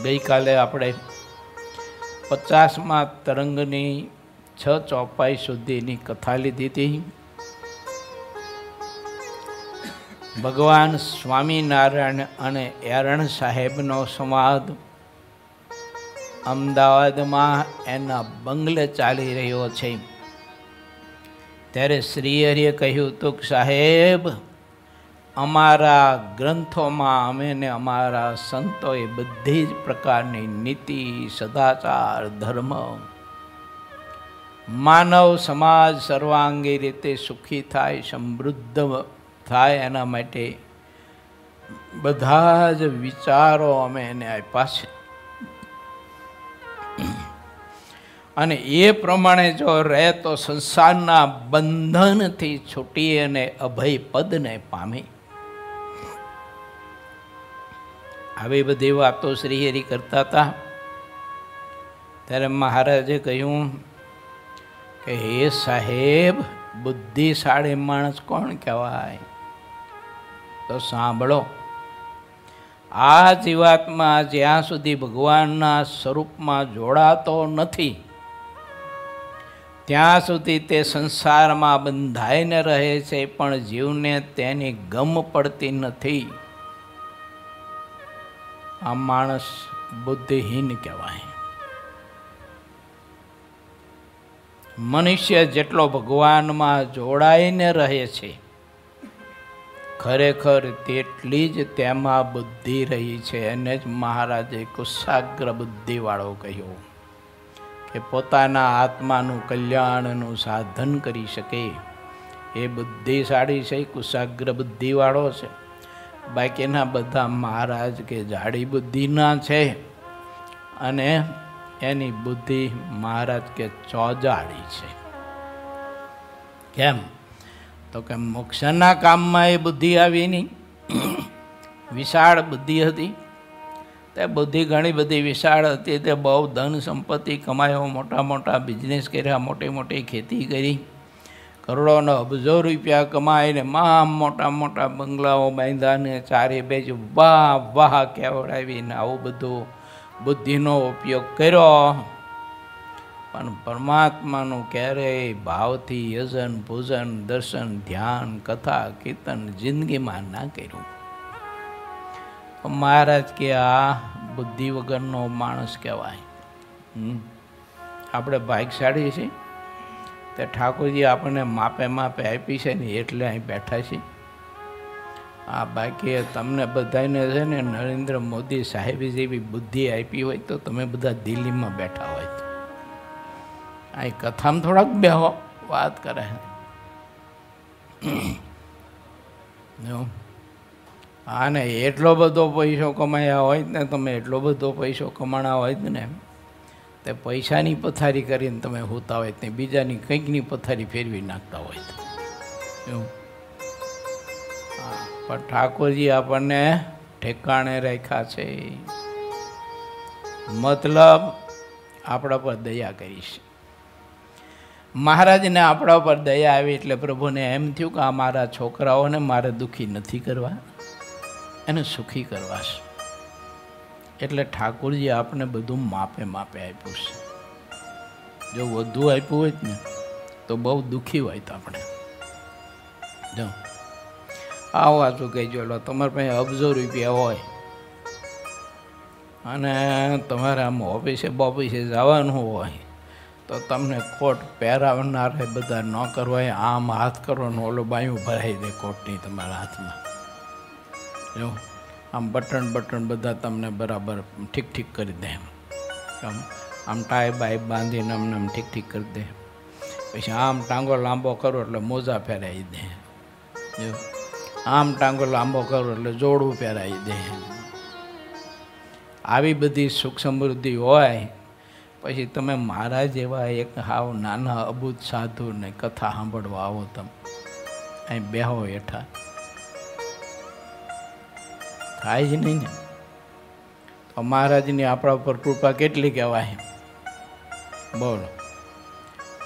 ગઈકાલે આપણે 50મા તરંગની 6 ચોપાઈ સુધીની કથા લીધી હતી. ભગવાન સ્વામિનારાયણ અને એરણ સાહેબનો સંવાદ અમદાવાદમાં એના બંગલે ચાલી રહ્યો છે. ત્યારે શ્રીહરિએ કહ્યું હતું કે સાહેબ, અમારા ગ્રંથોમાં અમે ને અમારા સંતોએ બધી જ પ્રકારની નીતિ, સદાચાર, ધર્મ, માનવ સમાજ સર્વાંગી રીતે સુખી થાય, સમૃદ્ધ થાય એના માટે બધા જ વિચારો અમે એને આપ્યા છે. અને એ પ્રમાણે જો રહે તો સંસારના બંધનથી છૂટી અને અભય પદને પામી. આવી બધી વાતો શ્રીહરિ કરતા હતા. ત્યારે મહારાજે કહ્યું કે હે સાહેબ, બુદ્ધિશાળી માણસ કોણ કહેવાય? તો સાંભળો, આ જીવાત્મા જ્યાં સુધી ભગવાનના સ્વરૂપમાં જોડાતો નથી ત્યાં સુધી તે સંસારમાં બંધાઈને રહે છે, પણ જીવને તેની ગમ પડતી નથી. આ માણસ બુદ્ધિહીન કહેવાય. મનુષ્ય જેટલો ભગવાનમાં જોડાઈને રહે છે, ખરેખર તેટલી જ તેમાં બુદ્ધિ રહી છે. એને જ મહારાજે કુશાગ્ર બુદ્ધિવાળો કહ્યો કે પોતાના આત્માનું કલ્યાણનું સાધન કરી શકે એ બુદ્ધિશાળી છે, કુશાગ્ર બુદ્ધિવાળો છે. બાકીના બધા મહારાજ કે જાડી બુદ્ધિના છે અને એની બુદ્ધિ મહારાજ કે ચોજાડી છે. કેમ? તો કે મોક્ષના કામમાં એ બુદ્ધિ આવી નહીં. વિશાળ બુદ્ધિ હતી. તે બુદ્ધિ ઘણી બધી વિશાળ હતી. તે બહુ ધન સંપત્તિ કમાયો, મોટા મોટા બિઝનેસ કર્યા, મોટી મોટી ખેતી કરી, કરોડોનો અબજો રૂપિયા કમાઈને મોટા મોટા બંગલાઓ બાંધ્યાને ચારે બાજુ વાહ વાહ કેવડાવીને આવું બધું બુદ્ધિનો ઉપયોગ કર્યો. પણ પરમાત્માનું ક્યારેય ભાવથી યજન, પૂજન, દર્શન, ધ્યાન, કથા, કીર્તન જિંદગીમાં ના કર્યું. મહારાજ કે આ બુદ્ધિ વગરનો માણસ કહેવાય. આપણે ભાગ્યશાળી છીએ. તે ઠાકોરજી આપણને માપે માપે આપી છે ને એટલે અહીં બેઠા છીએ. આ બાકી તમને બધાને છે ને નરેન્દ્ર મોદી સાહેબે જેવી બુદ્ધિ આપી હોય તો તમે બધા દિલ્હીમાં બેઠા હોય. અહીં કથામાં થોડાક બેહો વાત કરે. આને એટલો બધો પૈસો કમાયા હોય ને, તમે એટલો બધો પૈસો કમાણા હોય ને, તે પૈસાની પથારી કરીને તમે હોતા હોય તે બીજાની કંઈકની પથારી ફેરવી નાખતા હોય. પણ ઠાકોરજી આપણને ઠેકાણે રાખ્યા છે. મતલબ આપણા પર દયા કરી છે. મહારાજને આપણા પર દયા આવી એટલે પ્રભુને એમ થયું કે આ મારા છોકરાઓને મારે દુઃખી નથી કરવા, એને સુખી કરવા છે. એટલે ઠાકોરજી આપણે બધું માપે માપે આપ્યું છે. જો વધુ આપ્યું હોય ને તો બહુ દુઃખી હોય તો આપણે જો આ વાતું કહેજો. લો તમારા પાસે અબજો રૂપિયા હોય અને તમારે આમ ઓફિસે બોફિસે જવાનું હોય તો તમને કોટ પહેરાવનાર બધા ન કરવા, આમ હાથ કરો ને ઓલો બાયું ભરાઈ દે કોટની તમારા હાથમાં. જો આમ બટન બધા તમને બરાબર ઠીક ઠીક કરી દે. આમ ટાઈ બાઈ બાંધીને અમને આમ ઠીક ઠીક કરી દે. પછી આમ ટાંગો લાંબો કરો એટલે મોજા પહેરાવી દે, આમ ટાંગો લાંબો કરો એટલે જોડું પહેરાવી દે. આવી બધી સુખ સમૃદ્ધિ હોય, પછી તમે મારા જેવા એક હાવ નાના અબૂત સાધુને કથા સાંભળવા આવો, તમે અહીં બેહો હેઠા, થાય જ નહીં ને. તો મહારાજની આપણા ઉપર કૃપા કેટલી કહેવાય? બોલો,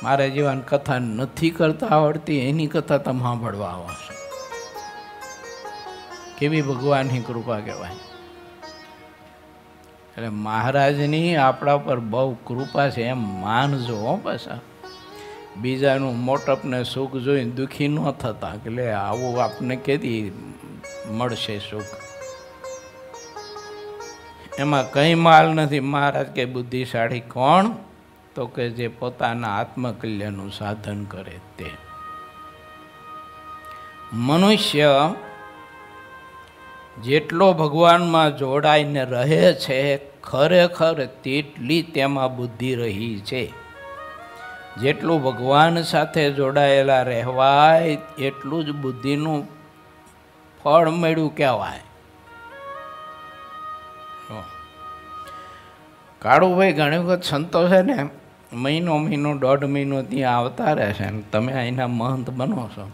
મારા જેવાની કથા નથી કરતા આવડતી એની કથા તમે સાંભળવા આવો છો, કેવી ભગવાનની કૃપા કહેવાય. એટલે મહારાજની આપણા પર બહુ કૃપા છે એમ માનજો હો. પાછા બીજાનું મોટપ ને સુખ જોઈને દુઃખી ન થતા, એટલે આવું આપને કેદી મળશે સુખ? એમાં કંઈ માલ નથી. મહારાજ કે બુદ્ધિશાળી કોણ? તો કે જે પોતાના આત્મકલ્યાણનું સાધન કરે તે. મનુષ્ય જેટલો ભગવાનમાં જોડાઈને રહે છે, ખરેખર તેટલી તેમાં બુદ્ધિ રહી છે. જેટલું ભગવાન સાથે જોડાયેલા રહેવાય એટલું જ બુદ્ધિનું ફળ મળ્યું કહેવાય. કાળુભાઈ ઘણી વખત સંતો છે ને, મહિનો દોઢ મહિનો ત્યાં આવતા રહેશે ને તમે અહીંના મહંત બનો છો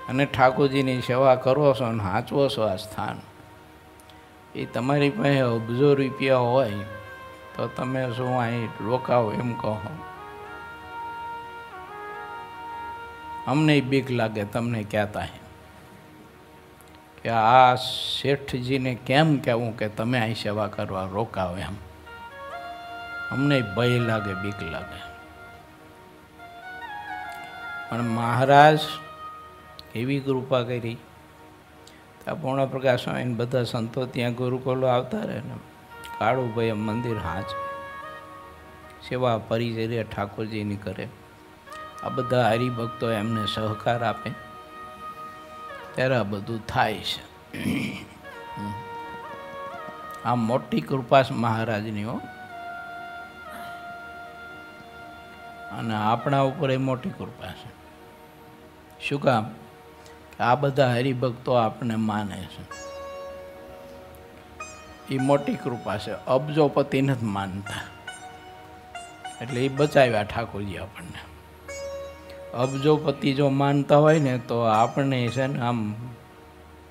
અને ઠાકોરજીની સેવા કરો છો અને સાચવો છો આ સ્થાન. એ તમારી પાસે અબજો રૂપિયા હોય તો તમે શું અહીં રોકાવો એમ કહો? અમને બીક લાગે તમને કહેતા કે આ શેઠજીને કેમ કહેવું કે તમે અહીં સેવા કરવા રોકાવો એમ. અમને ભય લાગે, બીક લાગે. પણ મહારાજ એવી કૃપા કરી. ત્યાં પૂર્ણ પ્રકાશ સ્વામીને બધા સંતો ત્યાં ગુરુકુલો આવતા રહે ને, કાળુભાઈ મંદિર હાચ સેવા પરિચર્યા ઠાકોરજીની કરે. આ બધા હરિભક્તો એમને સહકાર આપે ત્યારે આ બધું થાય છે. આ મોટી કૃપા મહારાજની હો. અને આપણા ઉપર એ મોટી કૃપા છે. શું કામ? આ બધા હરિભક્તો આપણને માને છે, એ મોટી કૃપા છે. અબજોપતિ નથી માનતા, એટલે એ બચાવ્યા ઠાકોરજી આપણને. અબજોપતિ જો માનતા હોય ને તો આપણને છે ને આમ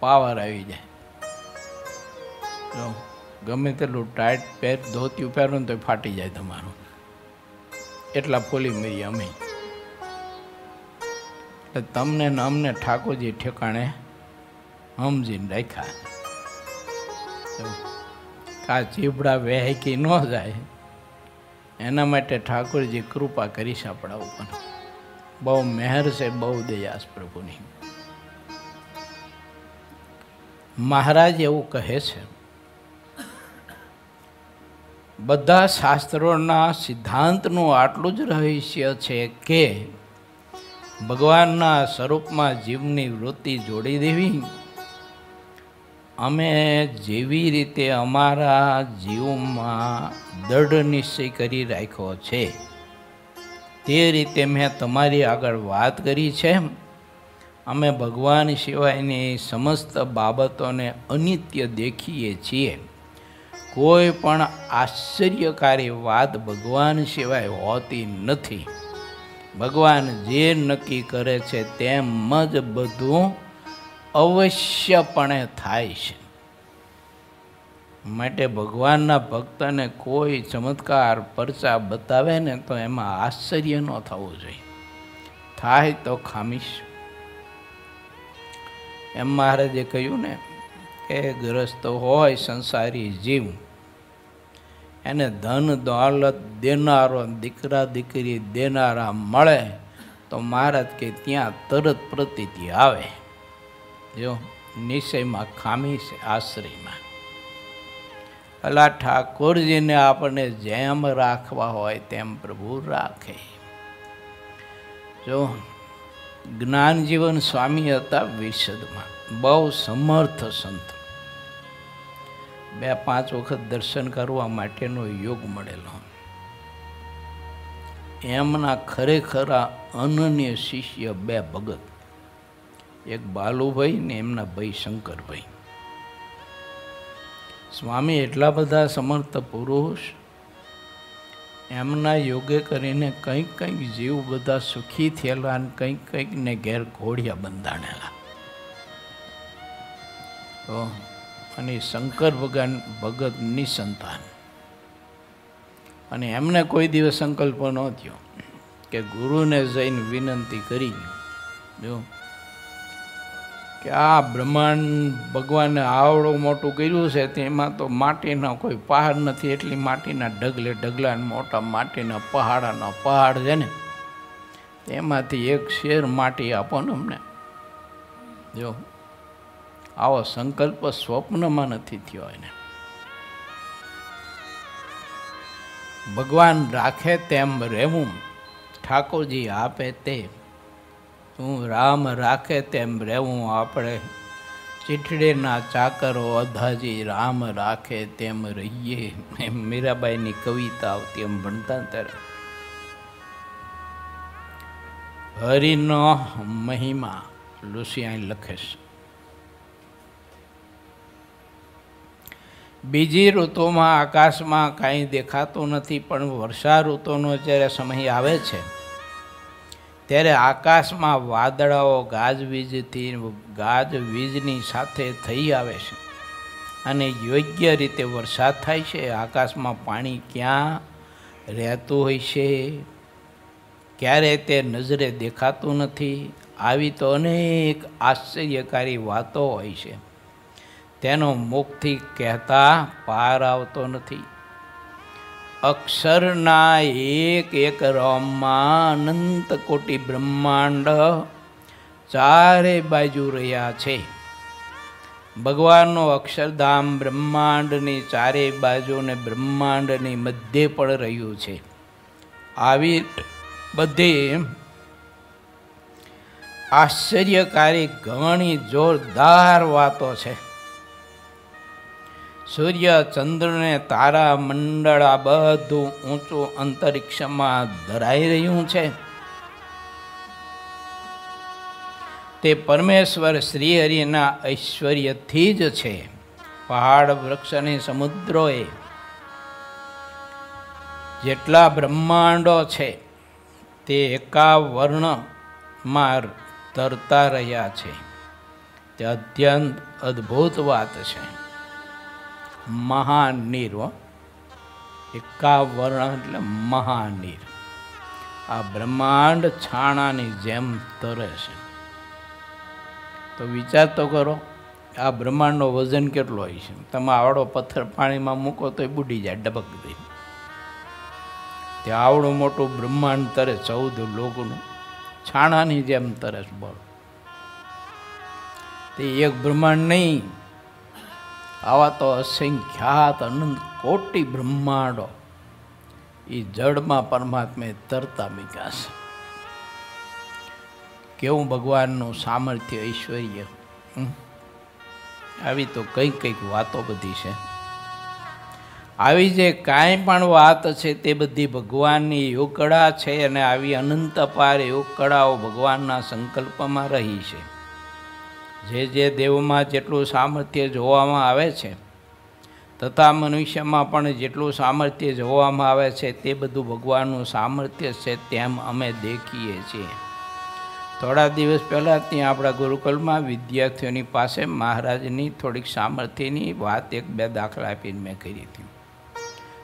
પાવર આવી જાય. જો ગમે તેટલું ટાઈટ પેર ધોતિયું પહેરો ને તો ફાટી જાય તમારું, એટલા ફૂલી મરીએ અમે. એટલે તમને ને અમને ઠાકોરજી ઠેકાણે સમજીને રાખ્યા. કા ચીબડા વહેકી ન જાય એના માટે ઠાકોરજી કૃપા કરીશ આપણા ઉપર. બહુ મહેર છે, બહુ દયા છે પ્રભુની. મહારાજ એવું કહે છે, બધા શાસ્ત્રોના સિદ્ધાંતનું આટલું જ રહસ્ય છે કે ભગવાનના સ્વરૂપમાં જીવની વૃત્તિ જોડી દેવી. અમે જેવી રીતે અમારા જીવમાં દૃઢ નિશ્ચય કરી રાખ્યો છે તે રીતે મેં તમારી આગળ વાત કરી છે. અમે ભગવાન સિવાયની સમસ્ત બાબતોને અનિત્ય દેખીએ છીએ. કોઈ પણ આશ્ચર્યકારી વાત ભગવાન સિવાય હોતી નથી. ભગવાન જે નક્કી કરે છે તેમ જ બધું અવશ્યપણે થાય છે. માટે ભગવાનના ભક્તને કોઈ ચમત્કાર પરચા બતાવે ને તો એમાં આશ્ચર્ય ન થવું જોઈએ. થાય તો ખામીશ. એમ મહારાજે કહ્યું ને કે ગ્રસ્ત હોય સંસારી જીવ, એને ધન દોલત દેનારો, દીકરા દીકરી દેનારા મળે તો મહારાજ કે ત્યાં તરત પ્રતીતિ આવે. જો નિશ્ચયમાં ખામી છે, આશ્રયમાં. અલા ઠાકોરજીને આપણને જેમ રાખવા હોય તેમ પ્રભુ રાખે. જો જ્ઞાનજીવન સ્વામી હતા વિશદમાં, બહુ સમર્થ સંત. 2-5 વખત દર્શન કરવા માટેનો યોગ મળેલો. એમના ખરેખરા અનન્ય શિષ્ય બે ભગત, એક બાલુભાઈ ને એમના ભાઈ શંકરભાઈ. સ્વામી એટલા બધા સમર્થ પુરુષ, એમના યોગે કરીને કંઈક કંઈક જીવ બધા સુખી થયેલા અને કંઈક કંઈક ને ઘેર ઘોડિયા બંધાણેલા. અને શંકર ભગવાન ભગત નિસંતાન, અને એમને કોઈ દિવસ સંકલ્પ ન થયો કે ગુરુને જઈને વિનંતી કરી જો કે આ બ્રહ્માંડ ભગવાને આવડું મોટું કર્યું છે, તેમાં તો માટીનો કોઈ પહાડ નથી, એટલી માટીના ઢગલે ઢગલા મોટા માટીના પહાડના પહાડ છે ને, તેમાંથી એક શેર માટી આપો ને અમને. જો આવો સંકલ્પ સ્વપ્નમાં નથી થયો એને. ભગવાન રાખે તેમ રહેવું, ઠાકોરજી આપે તે. તું રામ રાખે તેમ રહેવું, આપણે ચીઠડીના ચાકરો અધાજી, રામ રાખે તેમ રહીએ. એમ મીરાબાઈની કવિતા આવતી, એમ ભણતા ત્યારે. હરિનો મહિમા લુસિયાઈ લખે છે. બીજી ઋતુમાં આકાશમાં કાંઈ દેખાતું નથી, પણ વર્ષા ઋતુનો જ્યારે સમય આવે છે ત્યારે આકાશમાં વાદળાઓ ગાજવીજની સાથે થઈ આવે છે અને યોગ્ય રીતે વરસાદ થાય છે. આકાશમાં પાણી ક્યાં રહેતું હોય છે, ક્યારે તે નજરે દેખાતું નથી. આવી તો અનેક આશ્ચર્યકારી વાતો હોય છે, તેનો મુખથી કહેતા પાર આવતો નથી. અક્ષરના એક એક રોમમાં અનંત કોટી બ્રહ્માંડ ચારે બાજુ રહ્યા છે. ભગવાનનું અક્ષરધામ બ્રહ્માંડની ચારે બાજુ ને બ્રહ્માંડની મધ્યે પણ રહ્યું છે. આવી બધી આશ્ચર્યકારી ઘણી જોરદાર વાતો છે. સૂર્ય, ચંદ્રને તારા મંડળ આ બધું ઊંચું અંતરિક્ષમાં ધરાઈ રહ્યું છે. તે પરમેશ્વર શ્રી હરિના ઐશ્વર્યથી જ છે. પહાડ, વૃક્ષ અને સમુદ્રોએ જેટલા બ્રહ્માંડો છે તે એકાવર્ણમાં તરતા રહ્યા છે. તે અત્યંત અદ્ભુત વાત છે. મહાનીર, એકાવર્ણ એટલે મહાનીર. આ બ્રહ્માંડ છાણાની જેમ તરે છે. તો વિચાર તો કરો, આ બ્રહ્માંડનો વજન કેટલો હોય છે. તમે આવડો પથ્થર પાણીમાં મૂકો તો એ બુડી જાય, ડબક દે. ત્યાં આવડું મોટું બ્રહ્માંડ તરે, 14 લોકનું છાણાની જેમ તરે છે. બોલો, તે એક બ્રહ્માંડ નહીં, આવા તો અસંખ્યાત અનંત કોટી બ્રહ્માંડો એ જળમાં પરમાત્માએ તરતા મૂક્યા છે. કેવું ભગવાનનું સામર્થ્ય, ઐશ્વર્ય. આવી તો કંઈક કંઈક વાતો બધી છે. આવી જે કાંઈ પણ વાત છે તે બધી ભગવાનની યોગ કળા છે, અને આવી અનંત અપાર યોગ કળાઓ ભગવાનના સંકલ્પમાં રહી છે. જે દેવમાં જેટલું સામર્થ્ય જોવામાં આવે છે તથા મનુષ્યમાં પણ જેટલું સામર્થ્ય જોવામાં આવે છે તે બધું ભગવાનનું સામર્થ્ય છે, તેમ અમે દેખીએ છીએ. થોડા દિવસ પહેલાં ત્યાં આપણા ગુરુકુલમાં વિદ્યાર્થીઓની પાસે મહારાજની થોડીક સામર્થ્યની વાત 1-2 દાખલા આપીને મેં કરી હતી.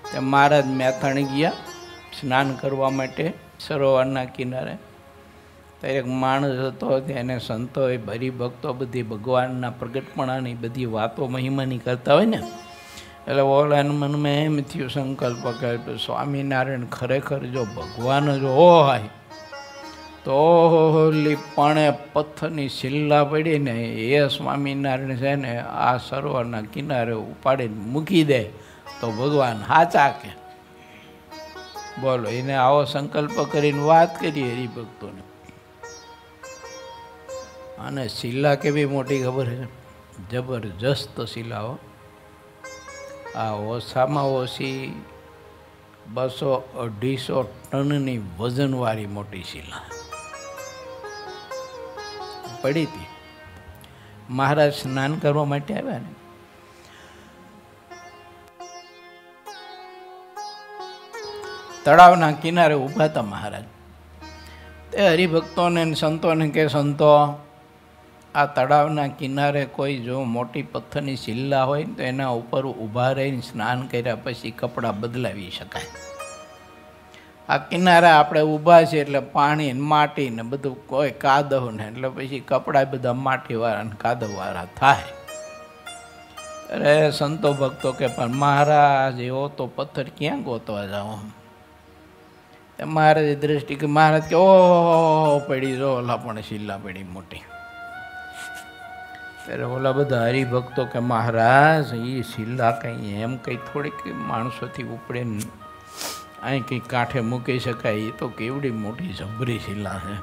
તે મહારાજ મેથાણી ગયા સ્નાન કરવા માટે સરોવરના કિનારે. ત્યારે એક માણસ હતો, તેને સંતોએ, હરિભક્તો બધી ભગવાનના પ્રગટપણાની બધી વાતો મહિમાની કરતા હોય ને, એટલે ઓલાના મનમાં એમ થયું સંકલ્પ કે સ્વામિનારાયણ ખરેખર જો ભગવાન જ હોય તો લીપાણે પથ્થરની શિલ્લા પડીને એ સ્વામિનારાયણ છે ને આ સરોવરના કિનારે ઉપાડીને મૂકી દે તો ભગવાન સાચા કે. બોલો, એને આવો સંકલ્પ કરીને વાત કરી હરિભક્તોને. અને શિલા કેવી મોટી ખબર છે, જબરજસ્ત શિલાઓ. આ ઓછામાં ઓછી 200-250 ટનની વજનવાળી મોટી શિલા પડી હતી. મહારાજ સ્નાન કરવા માટે આવ્યા ને, તળાવના કિનારે ઊભા હતા મહારાજ. તે હરિભક્તોને સંતોને કે સંતો, આ તળાવના કિનારે કોઈ જો મોટી પથ્થરની શિલ્લા હોય તો એના ઉપર ઊભા રહીને સ્નાન કર્યા પછી કપડાં બદલાવી શકાય. આ કિનારે આપણે ઊભા છીએ એટલે પાણી માટી ને બધું કોઈ કાદવ ને એટલે પછી કપડાં બધા માટીવાળા ને કાદવવાળા થાય. અરે સંતો ભક્તો કે પણ મહારાજ એવો તો પથ્થર ક્યાં ગોતવા જાઓ? મહારાજ દ્રષ્ટિ કે મહારાજ કે ઓહો પડી જો ઓલા પણ શિલ્લા પડી મોટી. ત્યારે ઓલા બધા હરિભક્તો કે મહારાજ એ શિલ્લા કંઈ એમ કંઈ થોડીક માણસોથી ઉપડે અહીં કંઈ કાંઠે મૂકી શકાય, એ તો કેવડી મોટી જબરી શિલ્લા છે.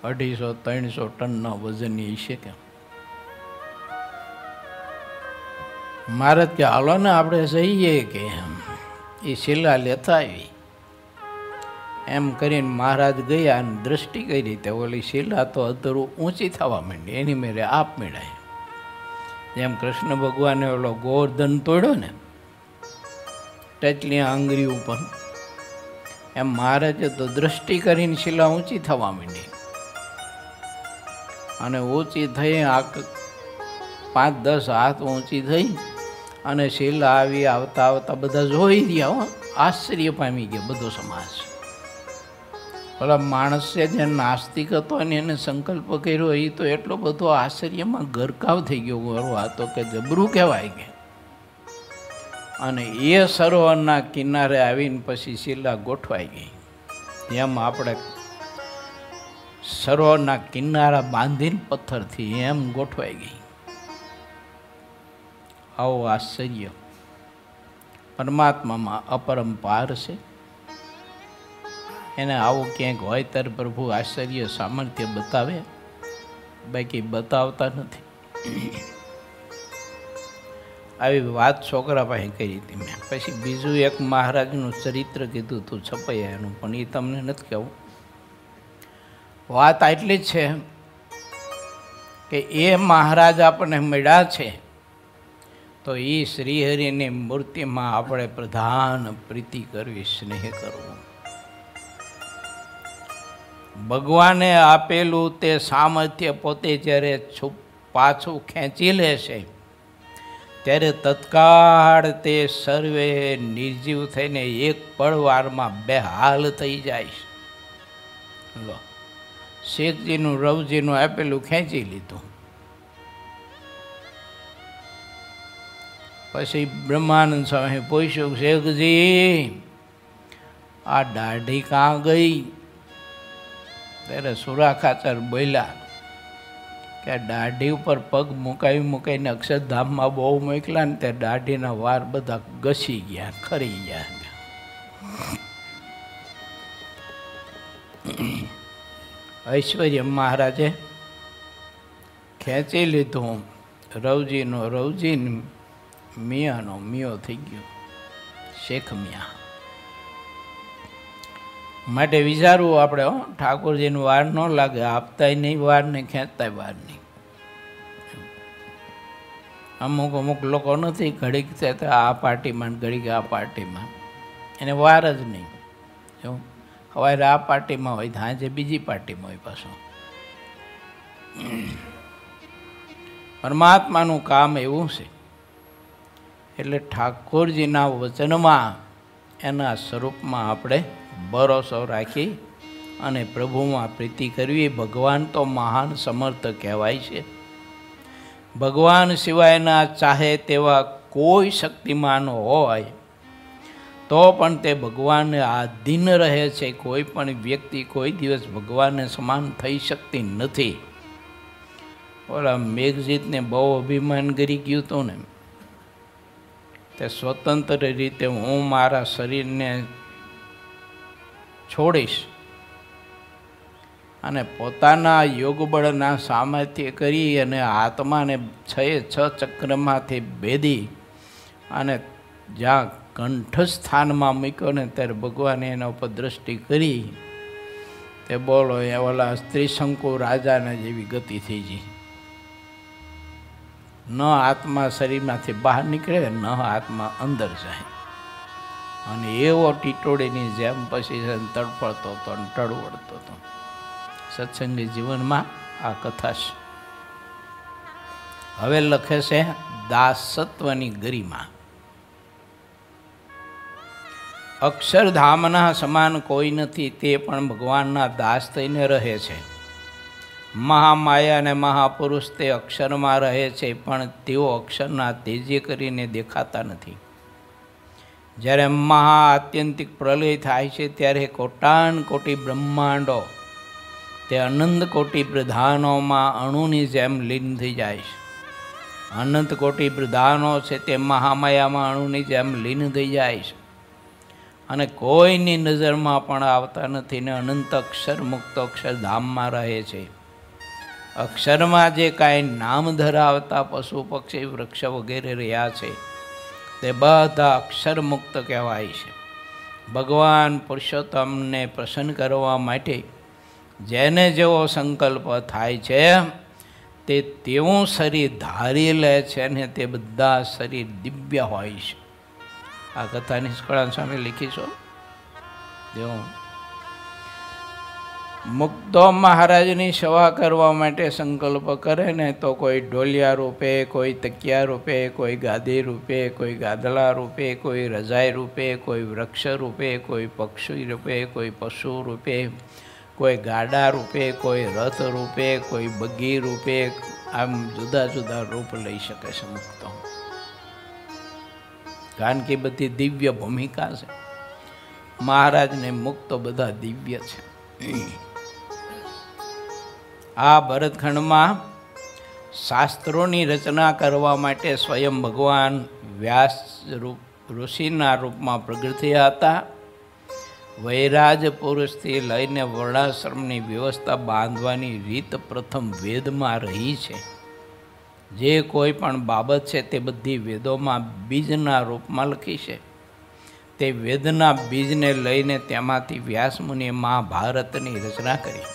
250-300 ટનના વજનની છે કે. મહારાજ કે હાલો ને આપણે જઈએ કે એ શિલ્લા લેતા આવી. એમ કરીને મહારાજ ગયા અને દ્રષ્ટિ કઈ રીતે ઓલી શિલા તો અધરું ઊંચી થવા માંડી, એની મેરે આપ મેળાય. જેમ કૃષ્ણ ભગવાને ઓલો ગોવર્ધન તોડ્યો ને ટેચલી આંગળી ઉપર, એમ મહારાજે તો દ્રષ્ટિ કરીને શિલા ઊંચી થવા માંડી. અને ઊંચી થઈ 5-10 હાથ ઊંચી થઈ અને શિલા આવી આવતા આવતા બધા જોઈ રહ્યા. આશ્ચર્ય પામી ગયા બધો સમાજ. ઓલા માણસે જે નાસ્તિક હતો અને એને સંકલ્પ કર્યો એ તો એટલો બધો આશ્ચર્યમાં ગરકાવ થઈ ગયો. આ તો કે જબરું કહેવાય કે. અને એ સરોવરના કિનારે આવીને પછી શિલા ગોઠવાઈ ગઈ. એમ આપણે સરોવરના કિનારા બાંધીને પથ્થરથી એમ ગોઠવાઈ ગઈ. આવો આશ્ચર્ય પરમાત્મામાં અપરંપાર છે. એને આવું ક્યાંક હોય ત્યારે પ્રભુ આશ્ચર્ય સામર્થ્ય બતાવે, બાકી બતાવતા નથી. આવી વાત છોકરા પાસે કરી હતી મેં. પછી બીજું એક મહારાજનું ચરિત્ર કીધું હતું છપૈયાનું, પણ એ તમને નથી કહેવું. વાત આટલી જ છે કે એ મહારાજ આપણને મળ્યા છે તો એ શ્રીહરિની મૂર્તિમાં આપણે પ્રધાન પ્રીતિ કરવી, સ્નેહ કરવો. ભગવાને આપેલું તે સામર્થ્ય પોતે જ્યારે પાછું ખેંચી લે છે ત્યારે તત્કાળ તે સર્વે નિર્જીવ થઈને એક પળવારમાં બેહાલ થઈ જાય છે. લો, શેખજીનું રવજીનું આપેલું ખેંચી લીધું. પછી બ્રહ્માનંદ સ્વામી પૂછ્યું, શેખજી આ દાઢી કાં ગઈ? ત્યારે સુરાખાચર બોલ્યા કે દાઢી ઉપર પગ મુકાઈને અક્ષરધામમાં બહુ મોકલા ને તે દાઢીના વાર બધા ઘસી ગયા, ખરી ગયા. ઐશ્વર્ય મહારાજે ખેંચી લીધું. રવજીનો રવજી, મિયાનો મિયો થઈ ગયો, શેખ મિયા. માટે વિચારવું આપણે, ઠાકોરજીને વાર ન લાગે, આપતાય નહીં વાર ને ખેંચતાય વાર નહીં. અમુક લોકો નથી ઘડીક આ પાર્ટીમાં ઘડીક આ પાર્ટીમાં, એને વાર જ નહીં. એવું સવારે આ પાર્ટીમાં હોય, સાંજે બીજી પાર્ટીમાં હોય. પાછું પરમાત્માનું કામ એવું છે. એટલે ઠાકોરજીના વચનમાં, એના સ્વરૂપમાં આપણે ભરોસો રાખી અને પ્રભુમાં પ્રીતિ કરવી. ભગવાન તો મહાન સમર્થ કહેવાય છે. ભગવાન સિવાયના ચાહે તેવા કોઈ શક્તિમાન હોય તો પણ તે ભગવાનને આધીન રહે છે. કોઈ પણ વ્યક્તિ કોઈ દિવસ ભગવાનને સમાન થઈ શકતી નથી. ઓલા મેઘજીતને બહુ અભિમાન કરી ગયું હતું ને, તે સ્વતંત્ર રીતે હું મારા શરીરને છોડીશ અને પોતાના યોગબળના સામર્થ્ય કરી અને આત્માને 6 ચક્રમાંથી ભેદી અને જ્યાં કંઠસ્થાનમાં મૂક્યો ને ત્યારે ભગવાને એના ઉપર દ્રષ્ટિ કરી, તે બોલો એ ઓલા ત્રિશંકુ રાજાના જેવી ગતિ થઈ ગઈ. ન આત્મા શરીરમાંથી બહાર નીકળે, ન આત્મા અંદર જાય, અને એવો ટીટોડીની જેમ પછી તડફડતો હતો અને ટળવડતો હતો. સત્સંગી જીવનમાં આ કથા છે. હવે લખે છે દાસત્વની ગરિમા. અક્ષરધામના સમાન કોઈ નથી, તે પણ ભગવાનના દાસ થઈને રહે છે. મહામાયા અને મહાપુરુષ તે અક્ષરમાં રહે છે, પણ તેઓ અક્ષરના તેજે કરીને દેખાતા નથી. જ્યારે મહા આત્યંતિક પ્રલય થાય છે ત્યારે કોટાન કોટી બ્રહ્માંડો તે અનંત કોટી પ્રધાનોમાં અણુની જેમ લીન થઈ જાય છે. અનંત કોટી પ્રધાનો છે તે મહામાયામાં અણુની જેમ લીન થઈ જાય છે, અને કોઈની નજરમાં પણ આવતા નથી ને અનંત અક્ષર મુક્ત અક્ષરધામમાં રહે છે. અક્ષરમાં જે કાંઈ નામ ધરાવતા પશુ પક્ષી વૃક્ષ વગેરે રહ્યા છે તે બધા અક્ષર મુક્ત કહેવાય છે. ભગવાન પુરુષોત્તમને પ્રસન્ન કરવા માટે જેને જેવો સંકલ્પ થાય છે તે તેવું શરીર ધારી લે છે, ને તે બધા શરીર દિવ્ય હોય છે. આ કથા નિષ્કળાનંદ સ્વામી લીખીશું. દેવો મુક્તો મહારાજની સેવા કરવા માટે સંકલ્પ કરે ને તો કોઈ ઢોલિયા રૂપે, કોઈ તકિયા રૂપે, કોઈ ગાદી રૂપે, કોઈ ગાદલા રૂપે, કોઈ રજાઈ રૂપે, કોઈ વૃક્ષ રૂપે, કોઈ પક્ષી રૂપે, કોઈ પશુ રૂપે, કોઈ ગાડા રૂપે, કોઈ રથ રૂપે, કોઈ બગી રૂપે, આમ જુદા જુદા રૂપ લઈ શકે છે મુક્તો. કારણ કે બધી દિવ્ય ભૂમિકા છે. મહારાજને મુક્તો બધા દિવ્ય છે. આ ભરતખંડમાં શાસ્ત્રોની રચના કરવા માટે સ્વયં ભગવાન વ્યાસ ઋષિના રૂપમાં પ્રગટ થયા હતા. વૈરાજ પુરુષથી લઈને વર્ણાશ્રમની વ્યવસ્થા બાંધવાની રીત પ્રથમ વેદમાં રહી છે. જે કોઈ પણ બાબત છે તે બધી વેદોમાં બીજના રૂપમાં લખી છે. તે વેદના બીજને લઈને તેમાંથી વ્યાસમુનિએ મહાભારતની રચના કરી.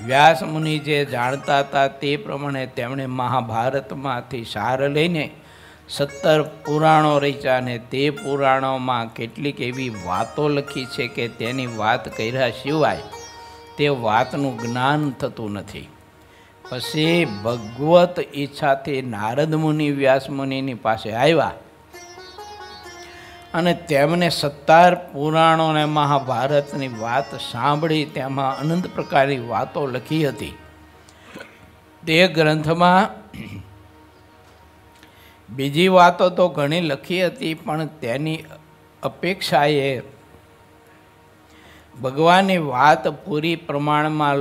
વ્યાસમુનિ જે જાણતા હતા તે પ્રમાણે તેમણે મહાભારતમાંથી સાર લઈને 17 પુરાણો રચ્યા, અને તે પુરાણોમાં કેટલીક એવી વાતો લખી છે કે તેની વાત કર્યા સિવાય તે વાતનું જ્ઞાન થતું નથી. પછી ભગવત ઈચ્છાથી નારદ મુનિ વ્યાસમુનિની પાસે આવ્યા અને તેમને 17 પુરાણો અને મહાભારતની વાત સાંભળી તેમાં અનંત પ્રકારની વાતો લખી હતી. તે ગ્રંથમાં બીજી વાતો તો ઘણી લખી હતી, પણ તેની અપેક્ષાએ ભગવાનની વાત પૂરી પ્રમાણમાં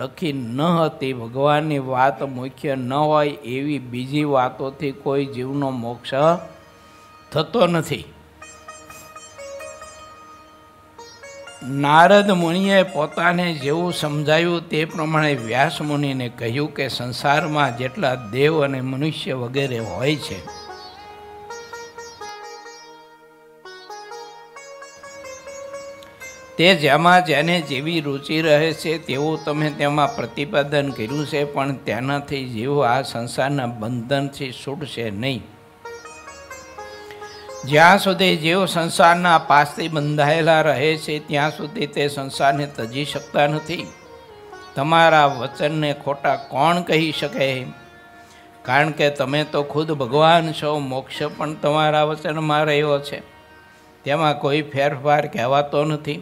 લખી ન હતી. ભગવાનની વાત મુખ્ય ન હોય એવી બીજી વાતોથી કોઈ જીવનો મોક્ષ થતો નથી. નારદ મુનિએ પોતાને જેવું સમજાયું તે પ્રમાણે વ્યાસ મુનિને કહ્યું કે સંસારમાં જેટલા દેવ અને મનુષ્ય વગેરે હોય છે તે જેમાં જેને જેવી રુચિ રહે છે તેવું તમે તેમાં પ્રતિપાદન કર્યું છે, પણ તેનાથી જીવ આ સંસારના બંધનથી છૂટશે નહીં. જ્યાં સુધી જીવ સંસારના પાસથી બંધાયેલા રહે છે ત્યાં સુધી તે સંસારને તજી શકતા નથી. તમારા વચનને ખોટા કોણ કહી શકે? કારણ કે તમે તો ખુદ ભગવાન છો. મોક્ષ પણ તમારા વચનમાં રહ્યો છે, તેમાં કોઈ ફેરફાર કહેવાતો નથી.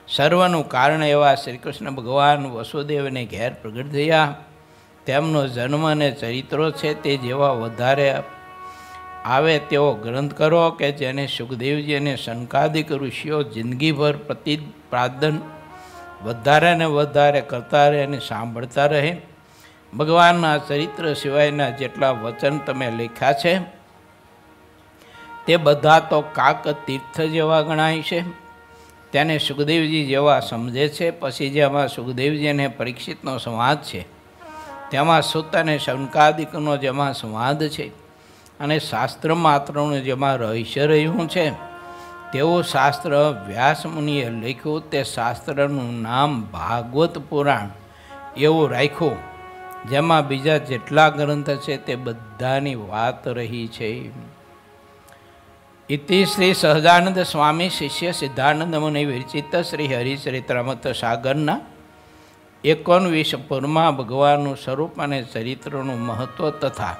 સર્વનું કારણ એવા શ્રી કૃષ્ણ ભગવાન વસુદેવને ઘેર પ્રગટ થયા. તેમનો જન્મ અને ચરિત્રો છે તે જેવા વધારે આવે તેવો ગ્રંથ કરો કે જેને સુખદેવજી અને શનકાદિક ઋષિઓ જિંદગીભર પ્રતિપાદન વધારે ને વધારે કરતા રહે અને સાંભળતા રહે. ભગવાનના ચરિત્ર સિવાયના જેટલા વચન તમે લખ્યા છે તે બધા તો કાક તીર્થ જેવા ગણાય છે. તેને સુખદેવજી જેવા સમજે છે. પછી જેમાં સુખદેવજી અને પરીક્ષિતનો સંવાદ છે, તેમાં સુત અને શનકાદિકનો જેમાં સંવાદ છે, અને શાસ્ત્ર માત્રનું જેમાં રહસ્ય રહ્યું છે તેવું શાસ્ત્ર વ્યાસમુનિએ લખ્યું. તે શાસ્ત્રનું નામ ભાગવત પુરાણ એવું રાખ્યું, જેમાં બીજા જેટલા ગ્રંથ છે તે બધાની વાત રહી છે. ઇતિ શ્રી સહજાનંદ સ્વામી શિષ્ય સિદ્ધાનંદ મુનિ વિરચિત શ્રી હરિચરિત્રામૃત સાગરના 19 પુરમાં ભગવાનનું સ્વરૂપ અને ચરિત્રનું મહત્વ તથા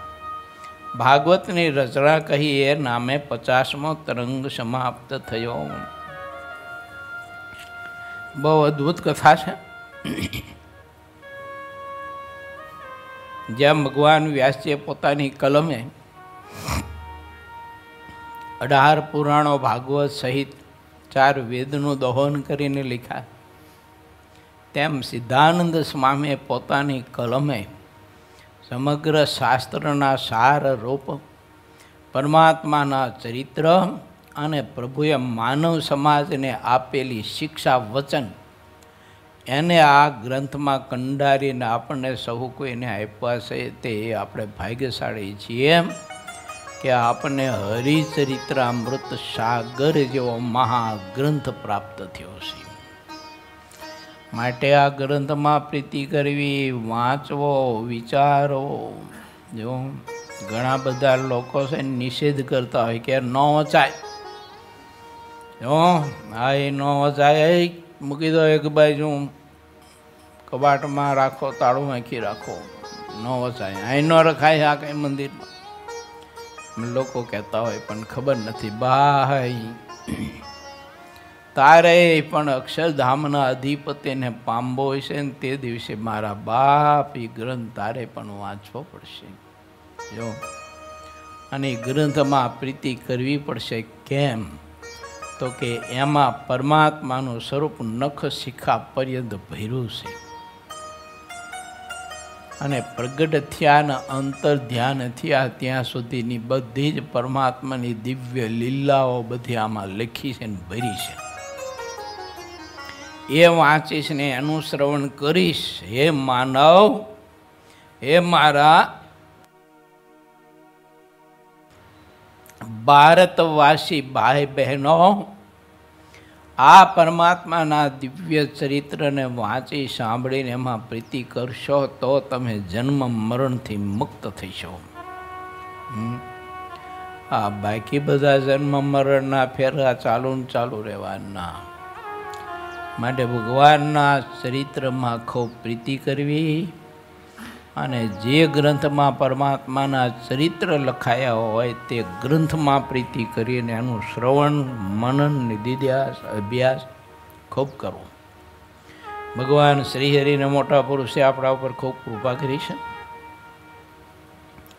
ભાગવતની રચના કહી એ નામે 50મો તરંગ સમાપ્ત થયો. બહુ અદ્ભુત કથા છે. જ્યાં ભગવાન વ્યાસજીએ પોતાની કલમે 18 પુરાણો ભાગવત સહિત 4 વેદનું દહન કરીને લખ્યા, તેમ સિદ્ધાનંદ સ્વામીએ પોતાની કલમે સમગ્ર શાસ્ત્રના સાર રૂપ પરમાત્માના ચરિત્ર અને પ્રભુએ માનવ સમાજને આપેલી શિક્ષા વચન એને આ ગ્રંથમાં કંડારીને આપણને સહુ કોઈને આપ્યા છે. તે આપણે ભાગ્યશાળી છીએ કે આપણને હરિચરિત્રામૃત સાગર જેવો મહાગ્રંથ પ્રાપ્ત થયો છે. માટે આ ગ્રંથમાં પ્રીતિ કરવી, વાંચવો, વિચારો. જો ઘણા બધા લોકો છે નિષેધ કરતા હોય કે ન વચાય, જો હા એ ન વચાય, મૂકી દો એક બાજુ, કબાટમાં રાખો, તાળું વાંખી રાખો, ન વચાય, અહીં ન રખાય આ કંઈ મંદિરમાં લોકો કહેતા હોય, પણ ખબર નથી ભાઈ. તારે પણ અક્ષરધામના અધિપતિને પામવો હશે ને તે દિવસે મારા બાપ એ ગ્રંથ તારે પણ વાંચવો પડશે. જો અને ગ્રંથમાં પ્રીતિ કરવી પડશે. કેમ તો કે એમાં પરમાત્માનું સ્વરૂપ નખ શિખા પર્યંત ભર્યું છે અને પ્રગટ થયા ને અંતર ધ્યાન થયા ત્યાં સુધીની બધી જ પરમાત્માની દિવ્ય લીલાઓ બધી આમાં લખી છે ને ભરી છે. એ વાંચીશ ને એનું શ્રવણ કરીશ. હે માનવ, હે મારા ભારતવાસી ભાઈ બહેનો, આ પરમાત્માના દિવ્ય ચરિત્રને વાંચી સાંભળીને એમાં પ્રીતિ કરશો તો તમે જન્મ મરણથી મુક્ત થઈશો. આ બાકી બધા જન્મ મરણના ફેરા ચાલુ રહેવાના. માટે ભગવાનના ચરિત્રમાં ખૂબ પ્રીતિ કરવી અને જે ગ્રંથમાં પરમાત્માના ચરિત્ર લખાયા હોય તે ગ્રંથમાં પ્રીતિ કરીને એનું શ્રવણ, મનન, નિધિધ્યાસ, અભ્યાસ ખૂબ કરવો. ભગવાન શ્રીહરિને મોટા પુરુષે આપણા ઉપર ખૂબ કૃપા કરી છે.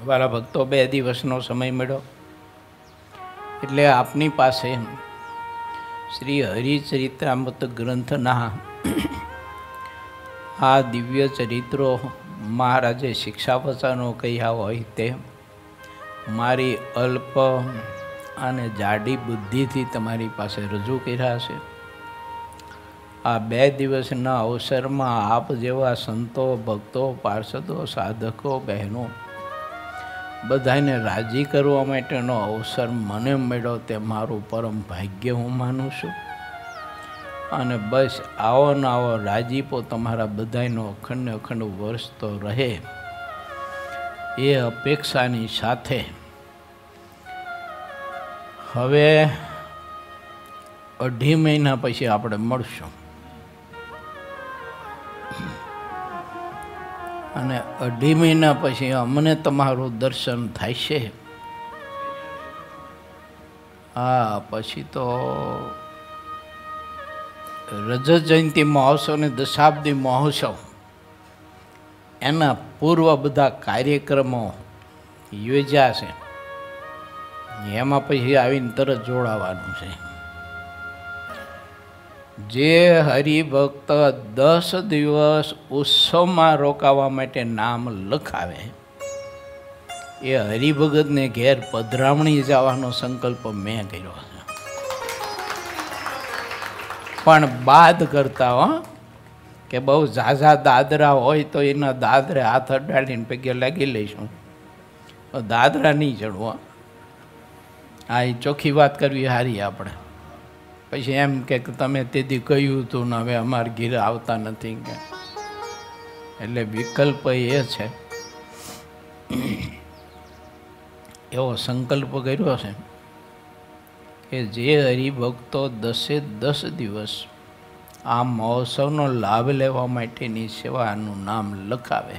અમારા ભક્તો 2 દિવસનો સમય મળ્યો એટલે આપની પાસે શ્રી હરિચરિત્રામૃત ગ્રંથના આ દિવ્ય ચરિત્રો મહારાજે શિક્ષા વચનો કહ્યા હોય તે મારી અલ્પ અને જાડી બુદ્ધિથી તમારી પાસે રજૂ કર્યા છે. આ 2 દિવસના અવસરમાં આપ જેવા સંતો, ભક્તો, પાર્ષદો, સાધકો, બહેનો બધાને રાજી કરવા માટેનો અવસર મને મળ્યો તે મારું પરમ ભાગ્ય હું માનું છું. અને બસ આવો ને આવો રાજીપો તમારા બધાનો અખંડ વર્ષ તો રહે એ અપેક્ષાની સાથે હવે 2.5 મહિના પછી આપણે મળશું અને 2.5 મહિના પછી અમને તમારું દર્શન થાય છે. હા, પછી તો રજત જયંતિ મહોત્સવ અને દશાબ્દી મહોત્સવ એના પૂર્વ બધા કાર્યક્રમો યોજ્યા છે. એમાં પછી આવીને તરત જોડાવાનું છે. જે હરિભક્ત 10 દિવસ ઉત્સવમાં રોકાવા માટે નામ લખાવે એ હરિભગતને ઘેર પધરામણી જવાનો સંકલ્પ મેં કર્યો છે. પણ બાદ કરતા હો કે બહુ ઝાઝા દાદરા હોય તો એના દાદરે હાથ અડાડીને પગે લાગી લઈશું. દાદરા નહીં ચડવા, આ એ ચોખ્ખી વાત કરવી સારી આપણે. પછી એમ કે તમે તેથી કહ્યું હતું ને હવે અમારે ઘીરે આવતા નથી કે. એટલે વિકલ્પ એ છે, એવો સંકલ્પ કર્યો છે કે જે હરિભક્તો 10 દિવસ આ મહોત્સવનો લાભ લેવા માટેની સેવાનું નામ લખાવે,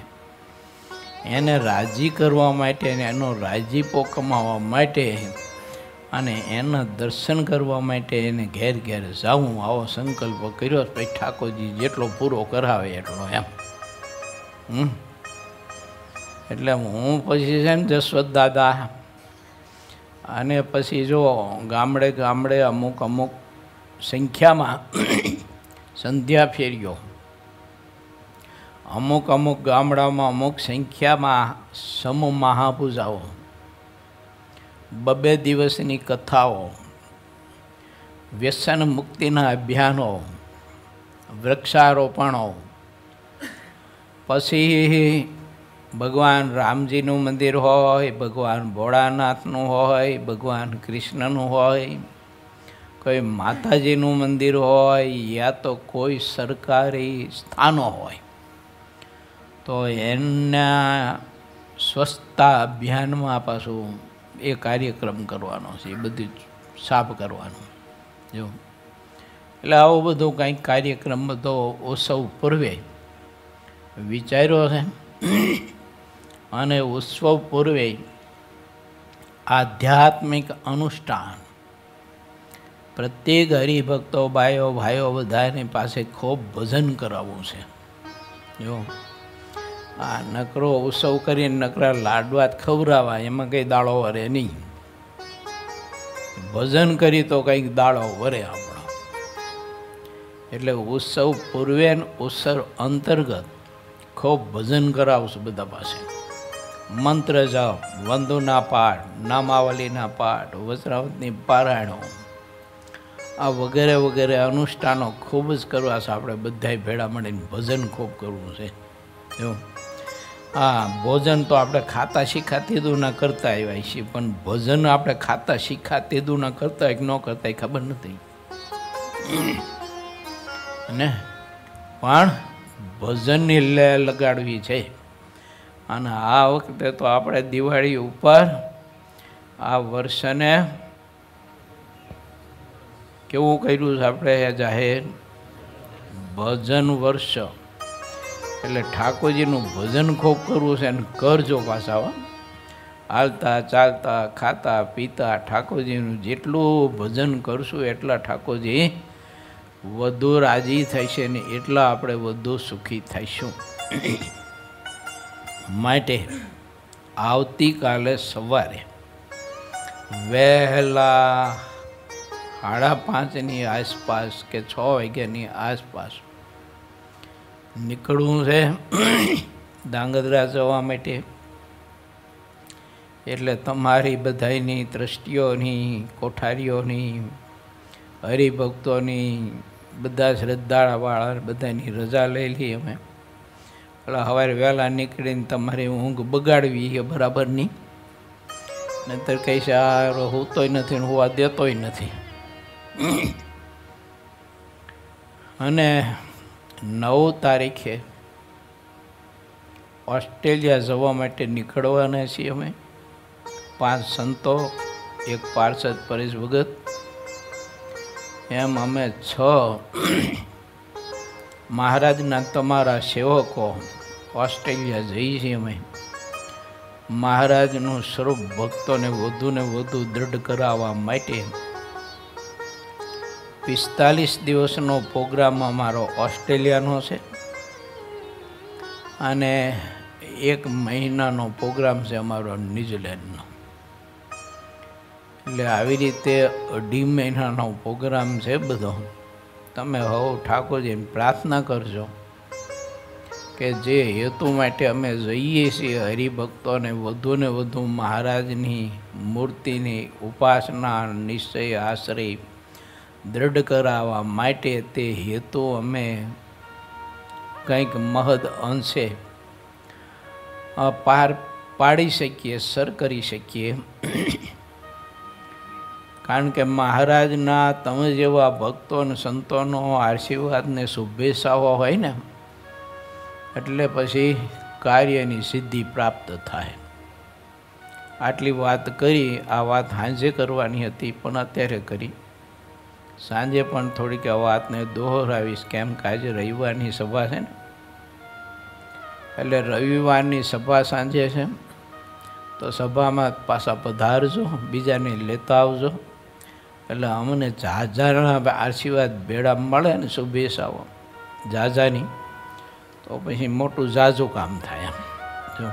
એને રાજી કરવા માટે અને એનો રાજીપો કમાવા માટે અને એના દર્શન કરવા માટે એને ઘેર ઘેર જાઉં, આવો સંકલ્પ કર્યો. પછી ઠાકોરજી જેટલો પૂરો કરાવે એટલો એમ. એટલે હું પછી છે ને જસવંત દાદા અને પછી જો ગામડે ગામડે અમુક સંખ્યામાં સંધ્યા ફેર્યો, અમુક ગામડામાં અમુક સંખ્યામાં સમમહાપૂજાઓ, 2 દિવસની કથાઓ, વ્યસન મુક્તિના અભિયાનો, વૃક્ષારોપણો, પછી ભગવાન રામજીનું મંદિર હોય, ભગવાન ભોળાનાથનું હોય, ભગવાન કૃષ્ણનું હોય, કોઈ માતાજીનું મંદિર હોય, યા તો કોઈ સરકારી સ્થાનો હોય, તો એના સ્વચ્છતા અભિયાનમાં પાછું એ કાર્યક્રમ કરવાનો છે, એ બધું સાફ કરવાનું. જો એટલે આવો બધો કંઈક કાર્યક્રમ બધો ઉત્સવ પૂર્વે વિચાર્યો છે. અને ઉત્સવ પૂર્વે આધ્યાત્મિક અનુષ્ઠાન પ્રત્યેક હરિભક્તો ભાઈઓ બધાની પાસે ખૂબ ભજન કરાવવું છે. જો આ નકરો ઉત્સવ કરીને નકરા લાડવા જ ખવડાવવા, એમાં કંઈ દાડો વરે નહીં. ભજન કરી તો કંઈક દાડો વરે આપણો. એટલે ઉત્સવ પૂર્વે ઉત્સવ અંતર્ગત ખૂબ ભજન કરાવશું બધા પાસે. મંત્ર જાપ, વંદુના પાઠ, નામાવલીના પાઠ, વજ્રાવતની પારાયણો, આ વગેરે વગેરે અનુષ્ઠાનો ખૂબ જ કરવા છે. આપણે બધાય ભેળા મળીને ભજન ખૂબ કરવું છે. જો હા, ભોજન તો આપણે ખાતા શીખાતી ના કરતા આવ્યા છીએ, પણ ભજન આપણે ખાતા શીખાતી ના કરતા કે ન કરતા ખબર નથી ને. પણ ભજનની લે લગાડવી છે. અને આ વખતે તો આપણે દિવાળી ઉપર આ વર્ષને કેવું કર્યું છે આપણે જાહેર ભજન વર્ષ. એટલે ઠાકોરજીનું ભજન ખૂબ કરવું છે અને કરજો પાછા. હાલતા ચાલતા ખાતા પીતા ઠાકોરજીનું જેટલું ભજન કરશું એટલા ઠાકોરજી વધુ રાજી થશે ને એટલા આપણે વધુ સુખી થઈશું. માટે આવતીકાલે સવારે વહેલા 5:30ની આસપાસ કે 6 વાગ્યાની આસપાસ નીકળવું છે ધાંગધ્રા જવા માટે. એટલે તમારી બધાની દ્રષ્ટિઓની, કોઠારીઓની, હરિભક્તોની, બધા શ્રદ્ધાળાવાળા બધાની રજા લઈ લઈએ અમે. એટલે સવારે વહેલા નીકળીને તમારી ઊંઘ બગાડવી એ બરાબર નહીં. નહીંતર કંઈ સારો હોતોય નથી ને હોવા દેતોય નથી. અને 9 તારીખે ઓસ્ટ્રેલિયા જવા માટે નીકળવાના છીએ અમે. 5 સંતો, 1 પાર્ષદ પરેશ ભગત, એમ અમે 6 મહારાજના તમારા સેવકો ઓસ્ટ્રેલિયા જઈએ છીએ અમે. મહારાજનું સ્વરૂપ ભક્તોને વધુ ને વધુ દૃઢ કરાવવા માટે 45 દિવસનો પ્રોગ્રામ અમારો ઓસ્ટ્રેલિયાનો છે અને 1 મહિનાનો પ્રોગ્રામ છે અમારો ન્યૂઝીલેન્ડનો. એટલે આવી રીતે 2.5 મહિનાનો પ્રોગ્રામ છે બધો. તમે હવ ઠાકોરજીને પ્રાર્થના કરજો કે જે હેતુ માટે અમે જઈએ છીએ હરિભક્તોને વધુ ને વધુ મહારાજની મૂર્તિની ઉપાસના, નિશ્ચય, આશ્રય દૃઢ કરાવવા માટે, તે હેતુ અમે કંઈક મહદ અંશે પાર પાડી શકીએ, સર કરી શકીએ. કારણ કે મહારાજના તમે જેવા ભક્તો અને સંતોનો આશીર્વાદને શુભેચ્છાઓ હોય ને એટલે પછી કાર્યની સિદ્ધિ પ્રાપ્ત થાય. આટલી વાત કરી. આ વાત સાંજે કરવાની હતી પણ અત્યારે કરી. સાંજે પણ થોડીક આ વાતને દોહરાવીશ, કેમ કે આજે રવિવારની સભા છે ને, એટલે રવિવારની સભા સાંજે છે તો સભામાં પાછા પધારજો, બીજાને લેતા આવજો, એટલે અમને ઝાઝાના આશીર્વાદ ભેળા મળે ને શુભેચ્છાઓ ઝાઝાની, તો પછી મોટું ઝાઝું કામ થાય એમ. જો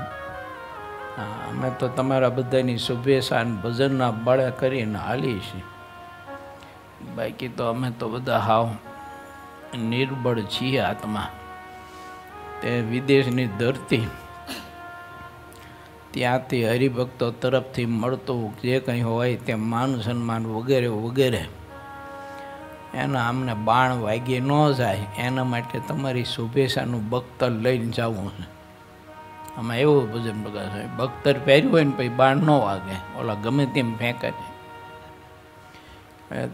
અમે તો તમારા બધાની શુભેચ્છા અને ભજનના બળે કરીને હાલીએ છીએ. બાકી તો અમે તો બધા હાવ નિર્બળ છીએ આત્મા. તે વિદેશની ધરતી, ત્યાંથી હરિભક્તો તરફથી મળતું જે કંઈ હોય તે માન સન્માન વગેરે વગેરે, એના અમને બાણ વાગી ન જાય એના માટે તમારી શુભેચ્છાનું બખ્તર લઈને જવું છે. આમાં એવું ભજન બગાડે, બખ્તર પહેર્યું હોય ને પછી બાણ ન વાગે, ઓલા ગમે તેમ ફેંકે છે.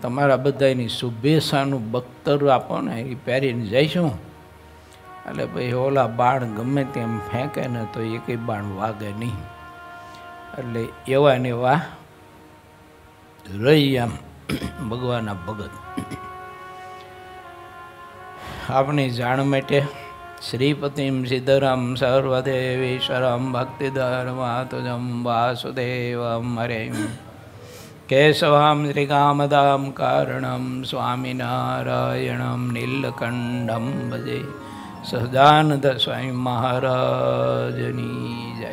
તમારા બધાની શુભેચ્છાનું બખ્તર આપો ને એ પહેરીને જઈશું, એટલે પછી ઓલા બાણ ગમે તેમ ફેંકે ને તો એકેય બાણ વાગે નહીં. એટલે એવા ને એવા રહી આમ ભગવાનના ભગત. આપણી જાણ માટે શ્રીપતિમ સિદ્ધરામ સર્વદેવેશ્વરમ ભક્તિધર્માતુજમ વાસુદેવમ હરે કેશવામ શ્રીકામદામ કારણમ સ્વામિનારાયણમ નીલકંઠમ ભજે. સહજાનંદ સ્વામી મહારાજની જય.